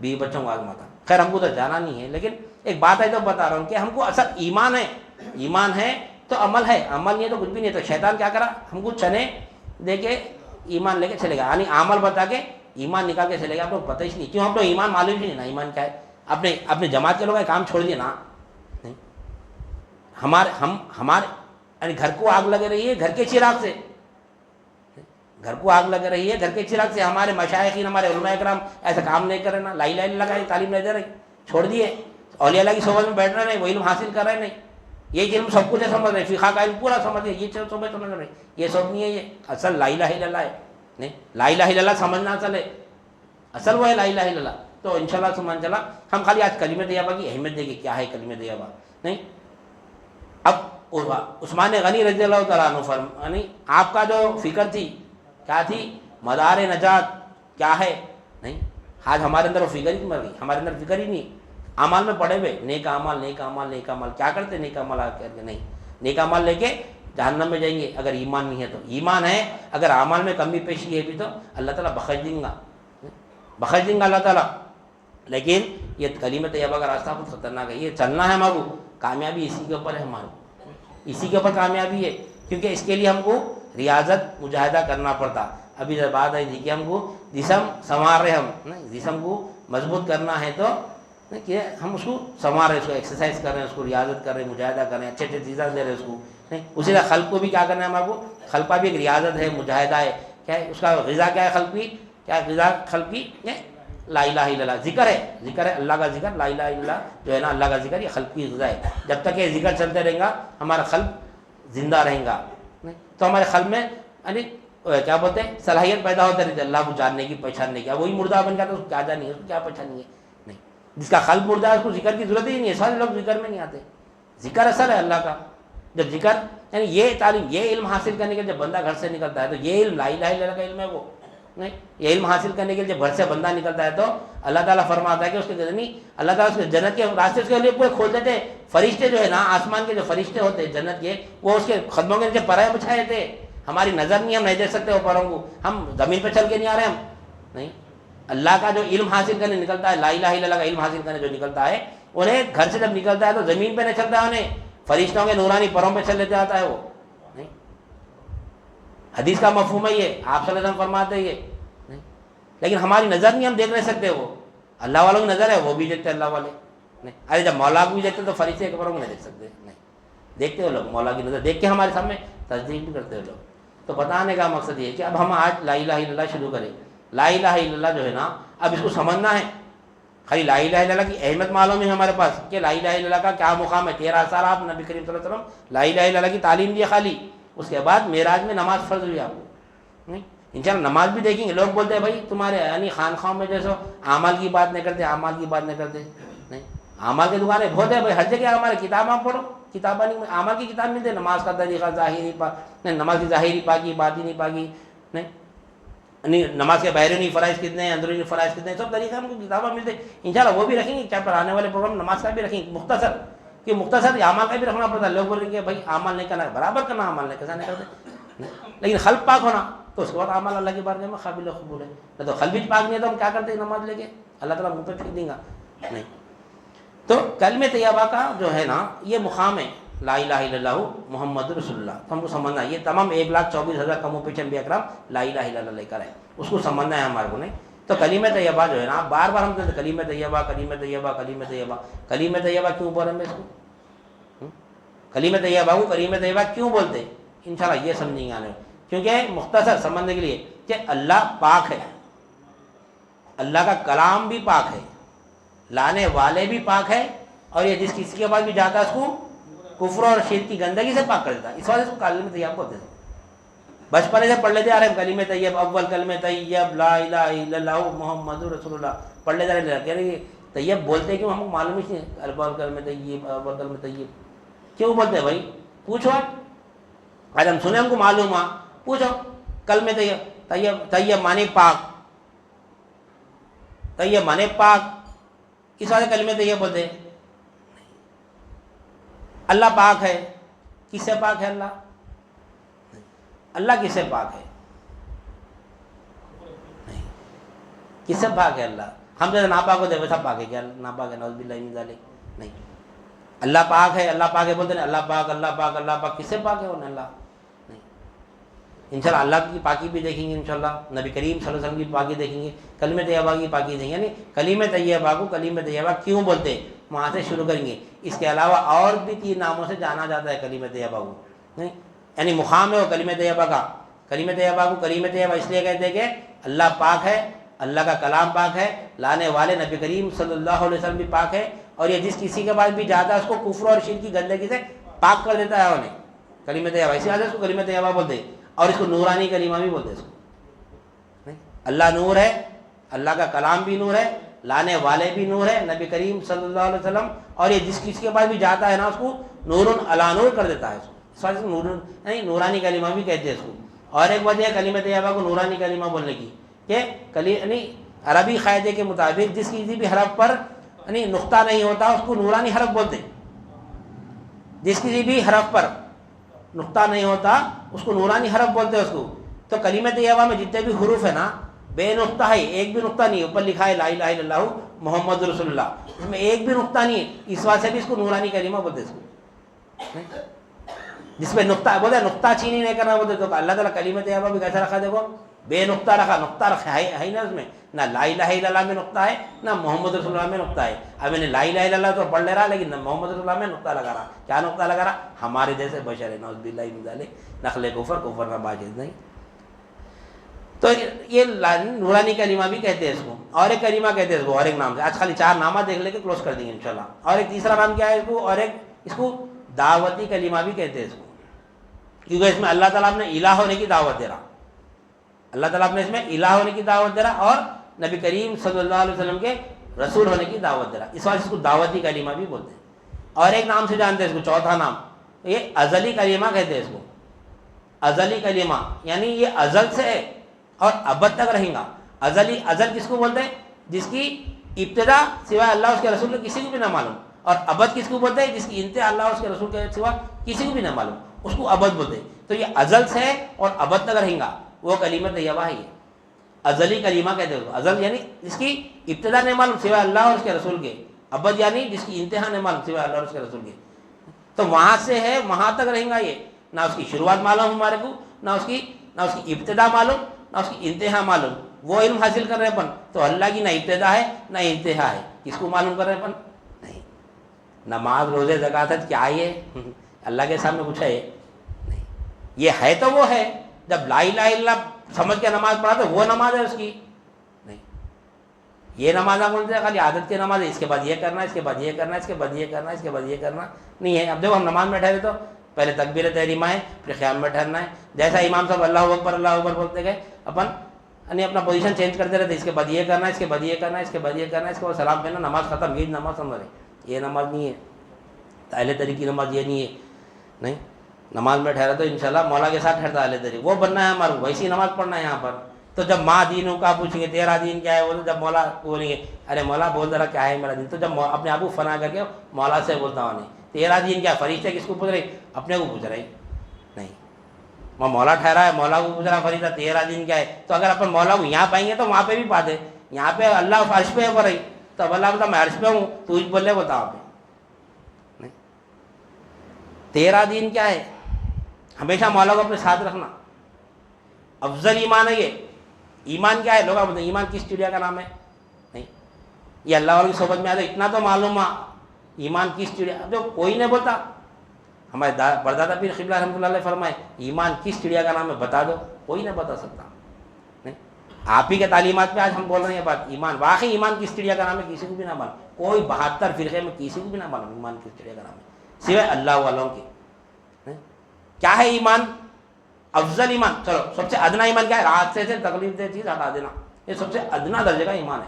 بیوی بچوں کو آزماتا. خیر ہم کو تو جانا نہیں ہے، لیکن ایک بات ہے تو بتا رہا ہوں کہ ہم کو اصل ایمان ہے، ایمان ہے تو عمل ہے، عمل نہیں ہے تو کچھ بھی نہیں ہے. تو شیطان کیا کرا؟ ہم کو چنے دے کے ایمان لے کے چلے گا، یعنی عمل بتا کے ایمان نکال کے چلے گا. آپ کو پتہ ہی نہیں کیوں، ہم تو ایمان معلوم ہی نہیں نا ایمان کیا ہے. اپنے جماعت کے لوگ کام چھوڑ دیے نا. ہمارے یعنی گھر کو آگ لگ رہی ہے گھر کے چراغ سے، گھر کو آگ لگ رہی ہے گھر کے چراغ سے. ہمارے مشائخین ہمارے علماء کرام ایسا کام نہیں کر رہے نا، لا الہ الا اللہ کی تعلیم نہیں دے رہے، چھوڑ دیے. اولیاء اللہ کی صحبت میں بیٹھ رہے نہیں، وہ علم حاصل کر رہے نہیں. یہ علم سب کچھ سمجھ رہے، فقہ کا علم پورا سمجھ رہے، یہ چیز سمجھ رہے، یہ سب نہیں ہے. یہ اصل لا الہ الا اللہ ہے. نہیں، لا الہ الا اللہ سمجھنا اصل ہے، اصل وہ ہے لا الہ الا اللہ. تو انشاءاللہ سبحان چلا ہم خالی آج کلمہ طیبہ کی اہمیت دیں گے، کیا ہے کلمہ طیبہ. نہیں، اب عثمان غنی رضی اللہ تعالیٰ عنہ یعنی آپ کا جو فکر تھی کیا تھی؟ مدار نجات کیا ہے؟ نہیں، آج ہمارے اندر وہ فکر ہی مر گئی، ہمارے اندر فکر ہی نہیں. اعمال میں پڑے ہوئے نیک اعمال نیک اعمال نیک اعمال، کیا کرتے نیک اعمال کر کے؟ نہیں، نیک اعمال لے کے جہنم میں جائیں گے اگر ایمان نہیں ہے تو. ایمان ہے، اگر اعمال میں کمی پیشی ہے بھی تو اللہ تعالیٰ بخش دیں گا، بخش دیں گا اللہ تعالیٰ. لیکن یہ کلمہ طیبہ کا راستہ بہت خطرناک ہے، یہ چلنا ہے ہمارے کو، کامیابی اسی کے اوپر ہے، ہمارے اسی کے اوپر کامیابی ہے. کیونکہ اس کے لیے ہم کو ریاضت مجاہدہ کرنا پڑتا. ابھی جب بات آئی تھی کہ ہم کو جسم سنوار رہے، ہم نہیں جسم کو مضبوط کرنا ہے تو کہ ہم اس کو سنوار رہے، اس کو ایکسرسائز کر رہے ہیں، اس کو ریاضت کر رہے ہیں، مجاہدہ کر رہے ہیں، اچھے اچھے چیزیں دے رہے ہیں اس کو. نہیں، اسی طرح خلق کو بھی کیا کرنا ہے ہمارے کو؟ خلق کا بھی ایک ریاضت ہے، مجاہدہ ہے. کیا ہے اس کا غذا؟ کیا ہے خلق کی؟ کیا غذا خلق کی؟ لا الہ الا اللہ، ذکر ہے، ذکر ہے اللہ کا ذکر. لا الہ الا اللہ جو ہے نا اللہ کا ذکر، یہ خلق کی غذا ہے. جب تک یہ ذکر چلتے رہیں گا ہمارا خلق زندہ رہیں گا. نہیں تو ہمارے خلق میں یعنی کیا بولتے ہیں صلاحیت پیدا ہوتے رہتی ہے اللہ کو جاننے کی، پہچاننے کی. وہی مردہ بن جاتا ہے، اس کو کیا جانی ہے، اس کو کیا پہچانی ہے. نہیں، جس کا قلب مردہ ہے اس کو ذکر کی ضرورت ہی نہیں ہے. سارے لوگ ذکر میں نہیں آتے. ذکر اصل ہے اللہ کا. جب ذکر یعنی یہ تعلیم، یہ علم حاصل کرنے کے لیے جب بندہ گھر سے نکلتا ہے تو یہ علم لا الہ الا اللہ کا علم ہے. وہ نہیں، یہ علم حاصل کرنے کے لیے جب گھر سے بندہ نکلتا ہے تو اللہ تعالیٰ فرماتا ہے کہ اس کے نہیں اللہ تعالیٰ اس کے جنت کے راستے اس کے لیے پورے کھول دیتے. فرشتے جو ہے نا آسمان کے جو فرشتے ہوتے ہیں جنت کے، وہ اس کے قدموں کے نیچے پرے بچھائے تھے. ہماری نظر نہیں، ہم نہیں دیکھ سکتے وہ پروں کو، ہم زمین پہ چل کے نہیں آ رہے. ہم نہیں، اللہ کا جو علم حاصل کرنے نکلتا ہے، لا الہ الا اللہ کا علم حاصل کرنے جو نکلتا ہے، انہیں گھر سے جب نکلتا ہے تو زمین پہ نہیں چلتا ہے، انہیں فرشتوں کے نورانی پروں پہ چل لیتے آتا ہے. وہ نہیں، حدیث کا مفہوم ہے یہ، آپ صلی اللہ علیہ وسلم فرماتے ہیں یہ. نہیں، لیکن ہماری نظر نہیں، ہم دیکھ نہیں سکتے. وہ اللہ والوں کی نظر ہے، وہ بھی دیکھتے اللہ والے. نہیں، ارے جب مولا کو بھی دیکھتے تو فرشتے کے پروں کو نہیں دیکھ سکتے. نہیں، دیکھتے ہو لوگ مولا کی نظر دیکھ کے ہمارے سامنے تصدیق بھی کرتے ہو لوگ. تو بتانے کا مقصد یہ ہے کہ اب ہم آج لا الہ الا اللہ شروع کریں. لا الہ الا اللہ جو ہے نا اب اس کو سمجھنا ہے. خالی لا الہ الا اللہ کی اہمیت معلوم ہے ہمارے پاس کہ لا الہ الا اللہ کا کیا مقام ہے. 13 سال آپ نبی کریم صلی اللہ علیہ وسلم لا الہ الا اللہ کی تعلیم دی خالی. اس کے بعد معراج میں نماز فرض ہوئی آپ کو. نہیں، انشاءاللہ نماز بھی دیکھیں گے. لوگ بولتے ہیں بھائی تمہارے یعنی خانخواہوں میں جیسے اعمال کی بات نہیں کرتے، اعمال کی بات نہیں کرتے. نہیں، اعمال کی دکانیں بہت ہے بھائی، ہر جگہ ہمارے کتاب آپ پڑھو، کتابیں نہیں، اعمال کی کتاب ملتے. نماز کا طریقہ ظاہری نہیں، نماز کی ظاہری پاکی، باطنی پاکی. نہیں، نماز کے بیرونی فرائض کتنے ہیں، اندرونی فرائض کتنے ہیں، سب طریقے ہم کو کتابیں ملتے ہیں. انشاءاللہ وہ بھی رکھیں گے. کیا پر آنے والے پروگرام نماز کا بھی رکھیں گے مختصر، کہ مختصر اعمال کا بھی رکھنا پڑتا ہے. لوگ بولیں گے بھائی اعمال نہیں کرنا، برابر کرنا اعمال نہیں، کیسا نہیں کرتے. لیکن قلب پاک ہونا تو اس کے بعد اعمال اللہ کی بارگاہ میں قابل قبول ہے. نہ تو قلب ہی پاک نہیں ہے تو ہم کیا کرتے ہیں نماز لے کے، اللہ تعالیٰ منہ پہ پھینک دیں گا. نہیں، تو کلمہ طیبہ کا جو ہے نا یہ مقام ہے. لا الہ الا اللہ محمد رسول اللہ. تو ہم کو سمجھنا ہے یہ تمام 1,24,000 کم و بیش انبیاء اکرام لا الہ الا اللہ لے کر آئے, اس کو سمجھنا ہے ہمارے کو. نہیں تو کلمہ طیبہ جو ہے نا, بار بار ہم کہتے ہیں کلمہ طیبہ کلمہ طیبہ کلمہ طیبہ. کلمہ طیبہ کیوں بولیں ہم اس کو؟ کلمہ طیبہ کو کلمہ طیبہ کیوں بولتے ہیں؟ انشاءاللہ یہ سمجھیں گے آنے, کیونکہ مختصر سمجھنے کے لیے کہ اللہ پاک ہے, اللہ کا کلام بھی پاک ہے, لانے والے بھی پاک ہے, اور یہ جس کسی کے پاس بھی جاتا ہے اس کو کفر اور شرک کی گندگی سے پاک کر دیتا ہے. اس وجہ سے اس کو کلمہ طیبہ بولتے ہیں. بچپنے سے پڑھ لیتے آ رہے ہیں کلمہ طیب, اول کلمہ طیب لا الہ الا اللہ محمد رسول اللہ پڑھ لیتے رہے. کہہ رہے طیب بولتے کیوں, ہم کو معلوم ہی نہیں ہے. اول کلمہ طیب اول کلمہ طیب کیوں بولتے ہیں بھائی؟ پوچھو, آج ہم سنے ہم کو معلوم ہوا, پوچھو. کلمہ طیب طیب طیب مانے پاک, طیب مانے پاک, اس وجہ سے کلمہ طیب بولتے ہیں. اللہ پاک ہے, کس سے پاک ہے اللہ؟ اللہ کس سے پاک ہے؟ نہیں. کس سے پاک ہے اللہ؟ ہم جیسے ناپاک ہوتے ویسا پاک ہے کیا؟ ناپاک ہے, نعوذ باللہ من ذالک. نہیں, اللہ پاک ہے, اللہ پاک ہے بولتے ہیں اللہ پاک اللہ پاک اللہ پاک. کس سے پاک ہے انہیں اللہ؟ نہیں. انشاءاللہ اللہ کی پاکی بھی دیکھیں گے, انشاءاللہ نبی کریم صلی اللہ علیہ وسلم کی پاکی دیکھیں گے, کلمہ طیبہ کی پاکی دیکھیں گے. یعنی کلمہ طیبہ کو کلمہ طیبہ کیوں بولتے ہیں وہاں سے شروع کریں گے. اس کے علاوہ اور بھی 3 ناموں سے جانا جاتا ہے کلمہ طیبہ کو. نہیں, یعنی مقام ہے وہ کلمہ طیبہ کا. کلمہ طیبہ کو کلمہ طیبہ اس لیے کہتے ہیں کہ اللہ پاک ہے, اللہ کا کلام پاک ہے, لانے والے نبی کریم صلی اللہ علیہ وسلم بھی پاک ہے, اور یہ جس کسی کے پاس بھی جاتا ہے اس کو کفر اور شرک کی گندگی سے پاک کر دیتا ہے انہیں. کلمہ طیبہ اسی وجہ سے اس کو کلمہ طیبہ بولتے ہیں, اور اس کو نورانی کلمہ بھی بولتے ہیں. اس کو اللہ نور ہے, اللہ کا کلام بھی نور ہے, لانے والے بھی نور ہے نبی کریم صلی اللہ علیہ وسلم, اور یہ جس کسی کے پاس بھی جاتا ہے نا اس کو نور علی نور کر دیتا ہے. اس وجہ سے نورانی کلمہ بھی کہتے ہیں اس کو. اور ایک وجہ ہے کلمہ طیبہ کو نورانی کلمہ بولنے کی کہ یعنی عربی قاعدے کے مطابق جس کسی بھی حرف پر یعنی نقطہ نہیں ہوتا اس کو نورانی حرف بولتے ہیں. جس کسی بھی حرف پر نقطہ نہیں ہوتا اس کو نورانی حرف بولتے ہیں اس کو. تو کلمہ طیبہ میں جتنے بھی حروف ہیں نا بے نقطہ ہے, ایک بھی نقطہ نہیں. اوپر لکھا ہے لا الہ الا اللہ محمد رسول اللہ, اس میں ایک بھی نقطہ نہیں ہے. اس وجہ سے بھی اس کو نورانی کلمہ بولتے ہیں اس کو. جس پہ نقطہ بولتے نقطہ چینی نہیں کرنا بولتے. تو اللہ تعالیٰ کلمہ طیبہ بھی کیسا رکھا, دیکھو بے نقطہ رکھا. نقطہ رکھا ہے نا اس میں, نہ لا الہ الا اللہ میں نقطہ ہے نہ محمد رسول اللہ میں نقطہ ہے. اب میں نے لا الہ الا اللہ تو پڑھ لے رہا لیکن محمد رسول اللہ میں نقطہ لگا رہا. کیا نقطہ لگا رہا؟ ہمارے جیسے بشر ہے, نعوذ باللہ من ذالک, نخل کفر کفر کا باعث نہیں. تو یہ نورانی کلمہ بھی کہتے ہیں اس کو. اور ایک کلمہ کہتے ہیں اس کو اور ایک نام سے. آج خالی 4 نامہ دیکھ لے کے کلوز کر دیں گے انشاءاللہ. اور ایک تیسرا نام کیا ہے اس کو, اور ایک اس کو دعوتی کلمہ بھی کہتے ہیں اس کو, کیونکہ اس میں اللہ تعالیٰ اپنے الہ ہونے کی دعوت دے رہا. اللہ تعالیٰ اپنے اس میں الہ ہونے کی دعوت دے رہا اور نبی کریم صلی اللہ علیہ وسلم کے رسول ہونے کی دعوت دے رہا. اس وجہ سے اس کو دعوتی کلمہ بھی بولتے ہیں. اور ایک نام سے جانتے ہیں اس کو, چوتھا نام, یہ ازلی کلمہ کہتے ہیں اس کو. ازلی کلمہ یعنی یہ ازل سے ہے اور ابد تک رہیں گا. ازلی, ازل کس کو بولتے ہیں؟ جس کی ابتدا سوائے اللہ اس کے رسول کے کسی کو بھی نہ معلوم. اور ابد کس کو بولتے ہیں؟ جس کی انتہا اللہ اس کے رسول کے سوا کسی کو بھی نہ معلوم, اس کو ابد بولتے ہیں. تو یہ ازل سے ہے اور ابد تک رہیں گا, وہ کلمہ طیبہ ہے. یہ ازلی کلمہ کہتے ہیں. ازل یعنی جس کی ابتدا نہیں معلوم سوائے اللہ اور اس کے رسول کے, ابد یعنی جس کی انتہا نہیں معلوم سوائے اللہ اور اس کے رسول کے. تو وہاں سے ہے وہاں تک رہیں گا. یہ نہ اس کی شروعات معلوم ہمارے کو, نہ اس کی ابتدا معلوم, نہ اس کی انتہا معلوم. وہ علم حاصل کر رہے ہیں تو اللہ کی نہ ابتدا ہے نہ انتہا ہے, کس کو معلوم کر رہے ہیں نہیں. نماز روزے زکوٰۃ کیا یہ اللہ کے سامنے کچھ ہے نہیں. یہ ہے تو وہ ہے, جب لا الہ الا اللہ سمجھ کے نماز پڑھا تو وہ نماز ہے اس کی نہیں. یہ نماز آپ بولتے ہیں خالی عادت کی نماز ہے, اس کے بعد یہ کرنا, اس کے بعد یہ کرنا, اس کے بعد یہ کرنا, اس کے بعد یہ کرنا نہیں ہے. اب دیکھو ہم نماز میں ٹھہرے تو پہلے تکبیر تحریمہ ہے, پھر قیام میں ٹھہرنا ہے. جیسا امام صاحب اللہ اکبر بولتے گئے اپن یعنی اپنا پوزیشن چینج کرتے رہتے, اس کے بعد یہ کرنا, اس کے بعد یہ کرنا, اس کے بعد یہ کرنا, اس کے بعد سلام پھیرنا, نماز ختم. یہ نماز سمجھ رہے, یہ نماز نہیں ہے. اہل طریق کی نماز یہ نہیں ہے. نہیں, نماز میں ٹھہرا تو انشاءاللہ مولا کے ساتھ ٹھہرتا اہل طریق, وہ بننا ہے ہمارا, ویسی نماز پڑھنا ہے یہاں پر. تو جب ماں دینوں کا پوچھیں گے تیرا دین کیا ہے, وہ تو جب مولا بولیں گے ارے مولا بول ذرا کیا ہے میرا دین, تو جب اپنے آپ کو فنا کر کے مولا سے بولتا ہوں نہیں تیرا دین کیا, فرشتے کس کو پوچھ رہے, اپنے کو پوچھ رہے نہیں. وہ مولا ٹھہرا ہے, مولا کو پوچھ رہا فرشتہ تیرا دین کیا ہے. تو اگر اپن مولا کو یہاں پائیں گے تو وہاں پہ بھی پاتے. یہاں پہ اللہ عرش پہ ہے, تو اب اللہ بتا میں عرش پہ ہوں, تو بول رہے بتا آپ. تیرا دین کیا ہے؟ ہمیشہ مولا کو اپنے ساتھ رکھنا، افضل ایمان ہے یہ۔ ایمان کیا ہے؟ لوگ آپ بولتے ہیں ایمان کس چڑیا کا نام ہے؟ نہیں، یہ اللہ والوں کی صحبت میں آتا ہے، اتنا تو معلوم ہے ایمان کس چڑیا، جو کوئی نہیں بولتا۔ ہمارے پردادا پیر قبلہ رحمۃ اللہ علیہ فرمائے ایمان کس چڑیا کا نام ہے بتا دو، کوئی نہیں بتا سکتا۔ نہیں، آپ ہی کے تعلیمات پہ آج ہم بول رہے ہیں یہ بات، ایمان واقعی ایمان کس چڑیا کا نام ہے کسی کو بھی نہ معلوم، کوئی 72 فرقے میں کسی کو بھی نہ معلوم ایمان کس چڑیا کا نام ہے سوائے اللہ والوں کے۔ کیا ہے ایمان؟ افضل ایمان، چلو سب سے ادنا ایمان کیا ہے؟ راستے سے تکلیف دہ چیز ہٹا دینا، یہ سب سے ادنا درجے کا ایمان ہے،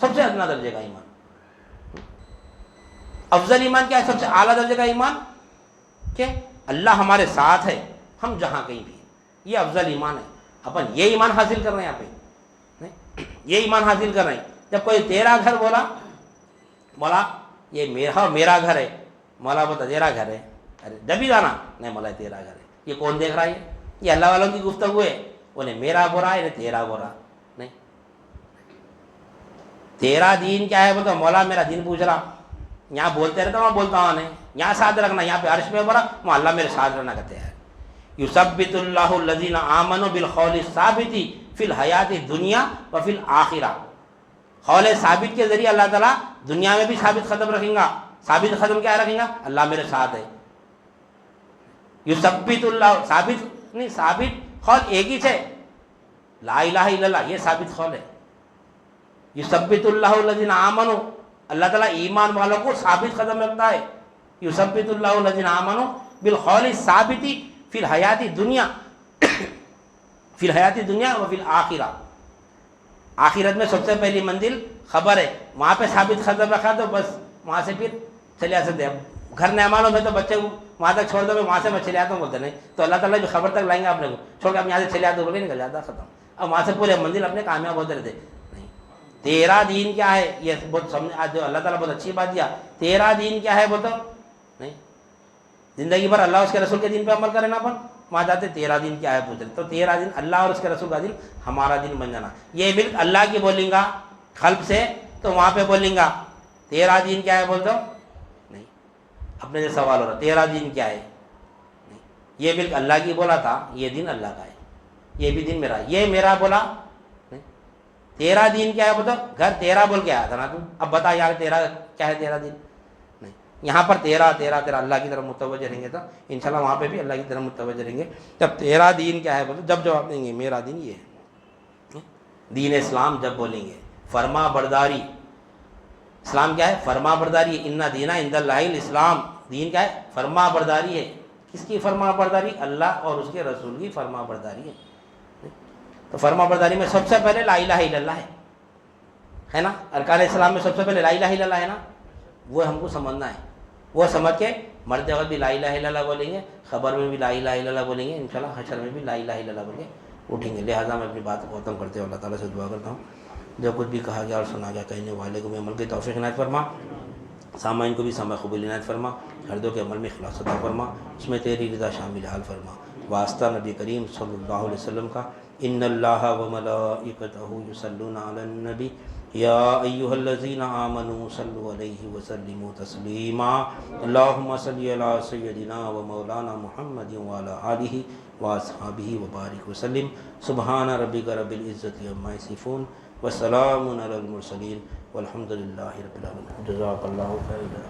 سب سے ادنا درجے کا ایمان۔ افضل ایمان کیا ہے؟ سب سے اعلیٰ درجے کا ایمان کہ اللہ ہمارے ساتھ ہے، ہم جہاں کہیں بھی، یہ افضل ایمان ہے۔ اپن یہ ایمان حاصل کر رہے ہیں یہاں پہ، یہ ایمان حاصل کر رہے ہیں۔ جب کوئی تیرا گھر بولا یہ میرا گھر ہے، مولا بولتا تیرا گھر ہے، ارے جب ہی جانا نہیں مولا تیرا گھر ہے، یہ کون دیکھ رہا ہے؟ یہ اللہ والوں کی گفتگو ہے، انہیں میرا برا ہے تیرا برا نہیں۔ تیرا دین کیا ہے بولتا مولا میرا دین پوچھ رہا، یہاں بولتے رہتا وہاں بولتا ہوں نہیں، یہاں ساتھ رکھنا، یہاں پہ عرش پہ برا وہاں اللہ میرے ساتھ رہنا کہتے ہیں۔ یثبت اللہ الذین آمنوا بالقول الثابت فی الحیات الدنیا وفی الآخرہ، قول ثابت کے ذریعے اللہ تعالیٰ دنیا میں بھی ثابت قدم رکھیں گا۔ ثابت قدم کیا رکھیں گا؟ اللہ میرے ساتھ ہے۔ یثبت اللہ، ثابت نہیں، ثابت قول ایک ہی ہے، لا الہ الا اللہ، یہ ثابت قول ہے۔ یثبت اللہ الذین آمنوا، اللہ تعالیٰ ایمان والوں کو ثابت قدم رکھتا ہے۔ یثبت اللہ الذین آمنوا بالقول الثابت فی الحیات الدنیا، فی الحیات الدنیا و فی الآخرہ، آخرت میں سب سے پہلی منزل خبر ہے، وہاں پہ ثابت قدم رکھا تو بس وہاں سے پھر چلے آ سکتے ہیں۔ گھر مہمانوں میں تو بچے کو وہاں تک چھوڑ دو، میں وہاں سے میں چلے آتا ہوں بولتے نہیں، تو اللہ تعالیٰ بھی خبر تک لائیں گے اپنے کو، چھوڑ کے آپ یہاں سے چلے آتے ہو بولے نکل جاتا ختم، اب وہاں سے پورے منزل اپنے کامیاب ہوتے رہتے نہیں۔ تیرا دین کیا ہے؟ یہ بہت سمجھ آج اللہ تعالیٰ بہت اچھی بات دیا، تیرا دین کیا ہے بولتا نہیں، زندگی بھر اللہ اس کے رسول کے دین پہ عمل کرے نا، اپن وہاں جاتے تیرا دین کیا ہے پوچھ رہے، تو تیرا دین اللہ اور اس کے رسول کا دین ہمارا دین بن جانا، یہ ملک اللہ کی بولیں گا قلب سے تو وہاں پہ بولیں گا تیرا دین کیا ہے بولتا نہیں، اپنے سے سوال ہو رہا تیرا دین کیا ہے نہیں، یہ ملک اللہ کی بولا تھا، یہ دین اللہ کا ہے، یہ بھی دین میرا، یہ میرا بولا نہیں۔ تیرا دین کیا ہے بولتا، گھر تیرا بول کے آیا تھا نا تم، اب بتا یار تیرا کیا ہے تیرا دین نہیں، یہاں پر تیرا تیرا تیرا اللہ کی طرف متوجہ رہیں گے تو انشاءاللہ وہاں پہ بھی اللہ کی طرف متوجہ رہیں گے۔ جب تیرا دین کیا ہے بولتے جب جواب دیں گے میرا دین یہ ہے، دین اسلام جب بولیں گے فرما برداری، اسلام کیا ہے؟ فرما برداری، ان دین عند اللہ الاسلام، دین کیا ہے؟ فرما برداری ہے۔ کس کی فرما برداری؟ اللہ اور اس کے رسول کی فرما برداری ہے۔ تو فرما برداری میں سب سے پہلے لا الہ الا اللہ ہے نا، ارکان اسلام میں سب سے پہلے لا الہ الا اللہ ہے نا، وہ ہم کو سمجھنا ہے، وہ سمجھ کے مرتے وقت بھی لا الہ الا اللہ بولیں گے، خبر میں بھی لا الہ الا اللہ بولیں گے، انشاءاللہ حشر میں بھی لا الہ الا اللہ بول کے اٹھیں گے۔ لہٰذا میں اپنی بات کو ختم کرتے ہوئے اللہ تعالیٰ سے دعا کرتا ہوں جو کچھ بھی کہا گیا اور سنا گیا کہنے والے کو بھی عمل کی توفیق عنایت فرما، سامعین کو بھی سمع قبول عنایت فرما، ہر دو کے عمل میں اخلاص عطا فرما، اس میں تیری رضا شامل حال فرما۔ واسطہ نبی کریم صلی اللہ علیہ وسلم کا، ان اللہ و ملائکتہ یصلون علی النبی یا ایھا الذین آمنوا صلوا علیہ وسلموا تسلیما، اللہم صل علی سیدنا و مولانا محمد وعلی آلہ واصحابہ وبارک وسلم، سبحان ربک رب العزۃ عما یصفون وسلام علی المرسلین والحمد للہ رب العالمین۔ جزاک اللہ خیر۔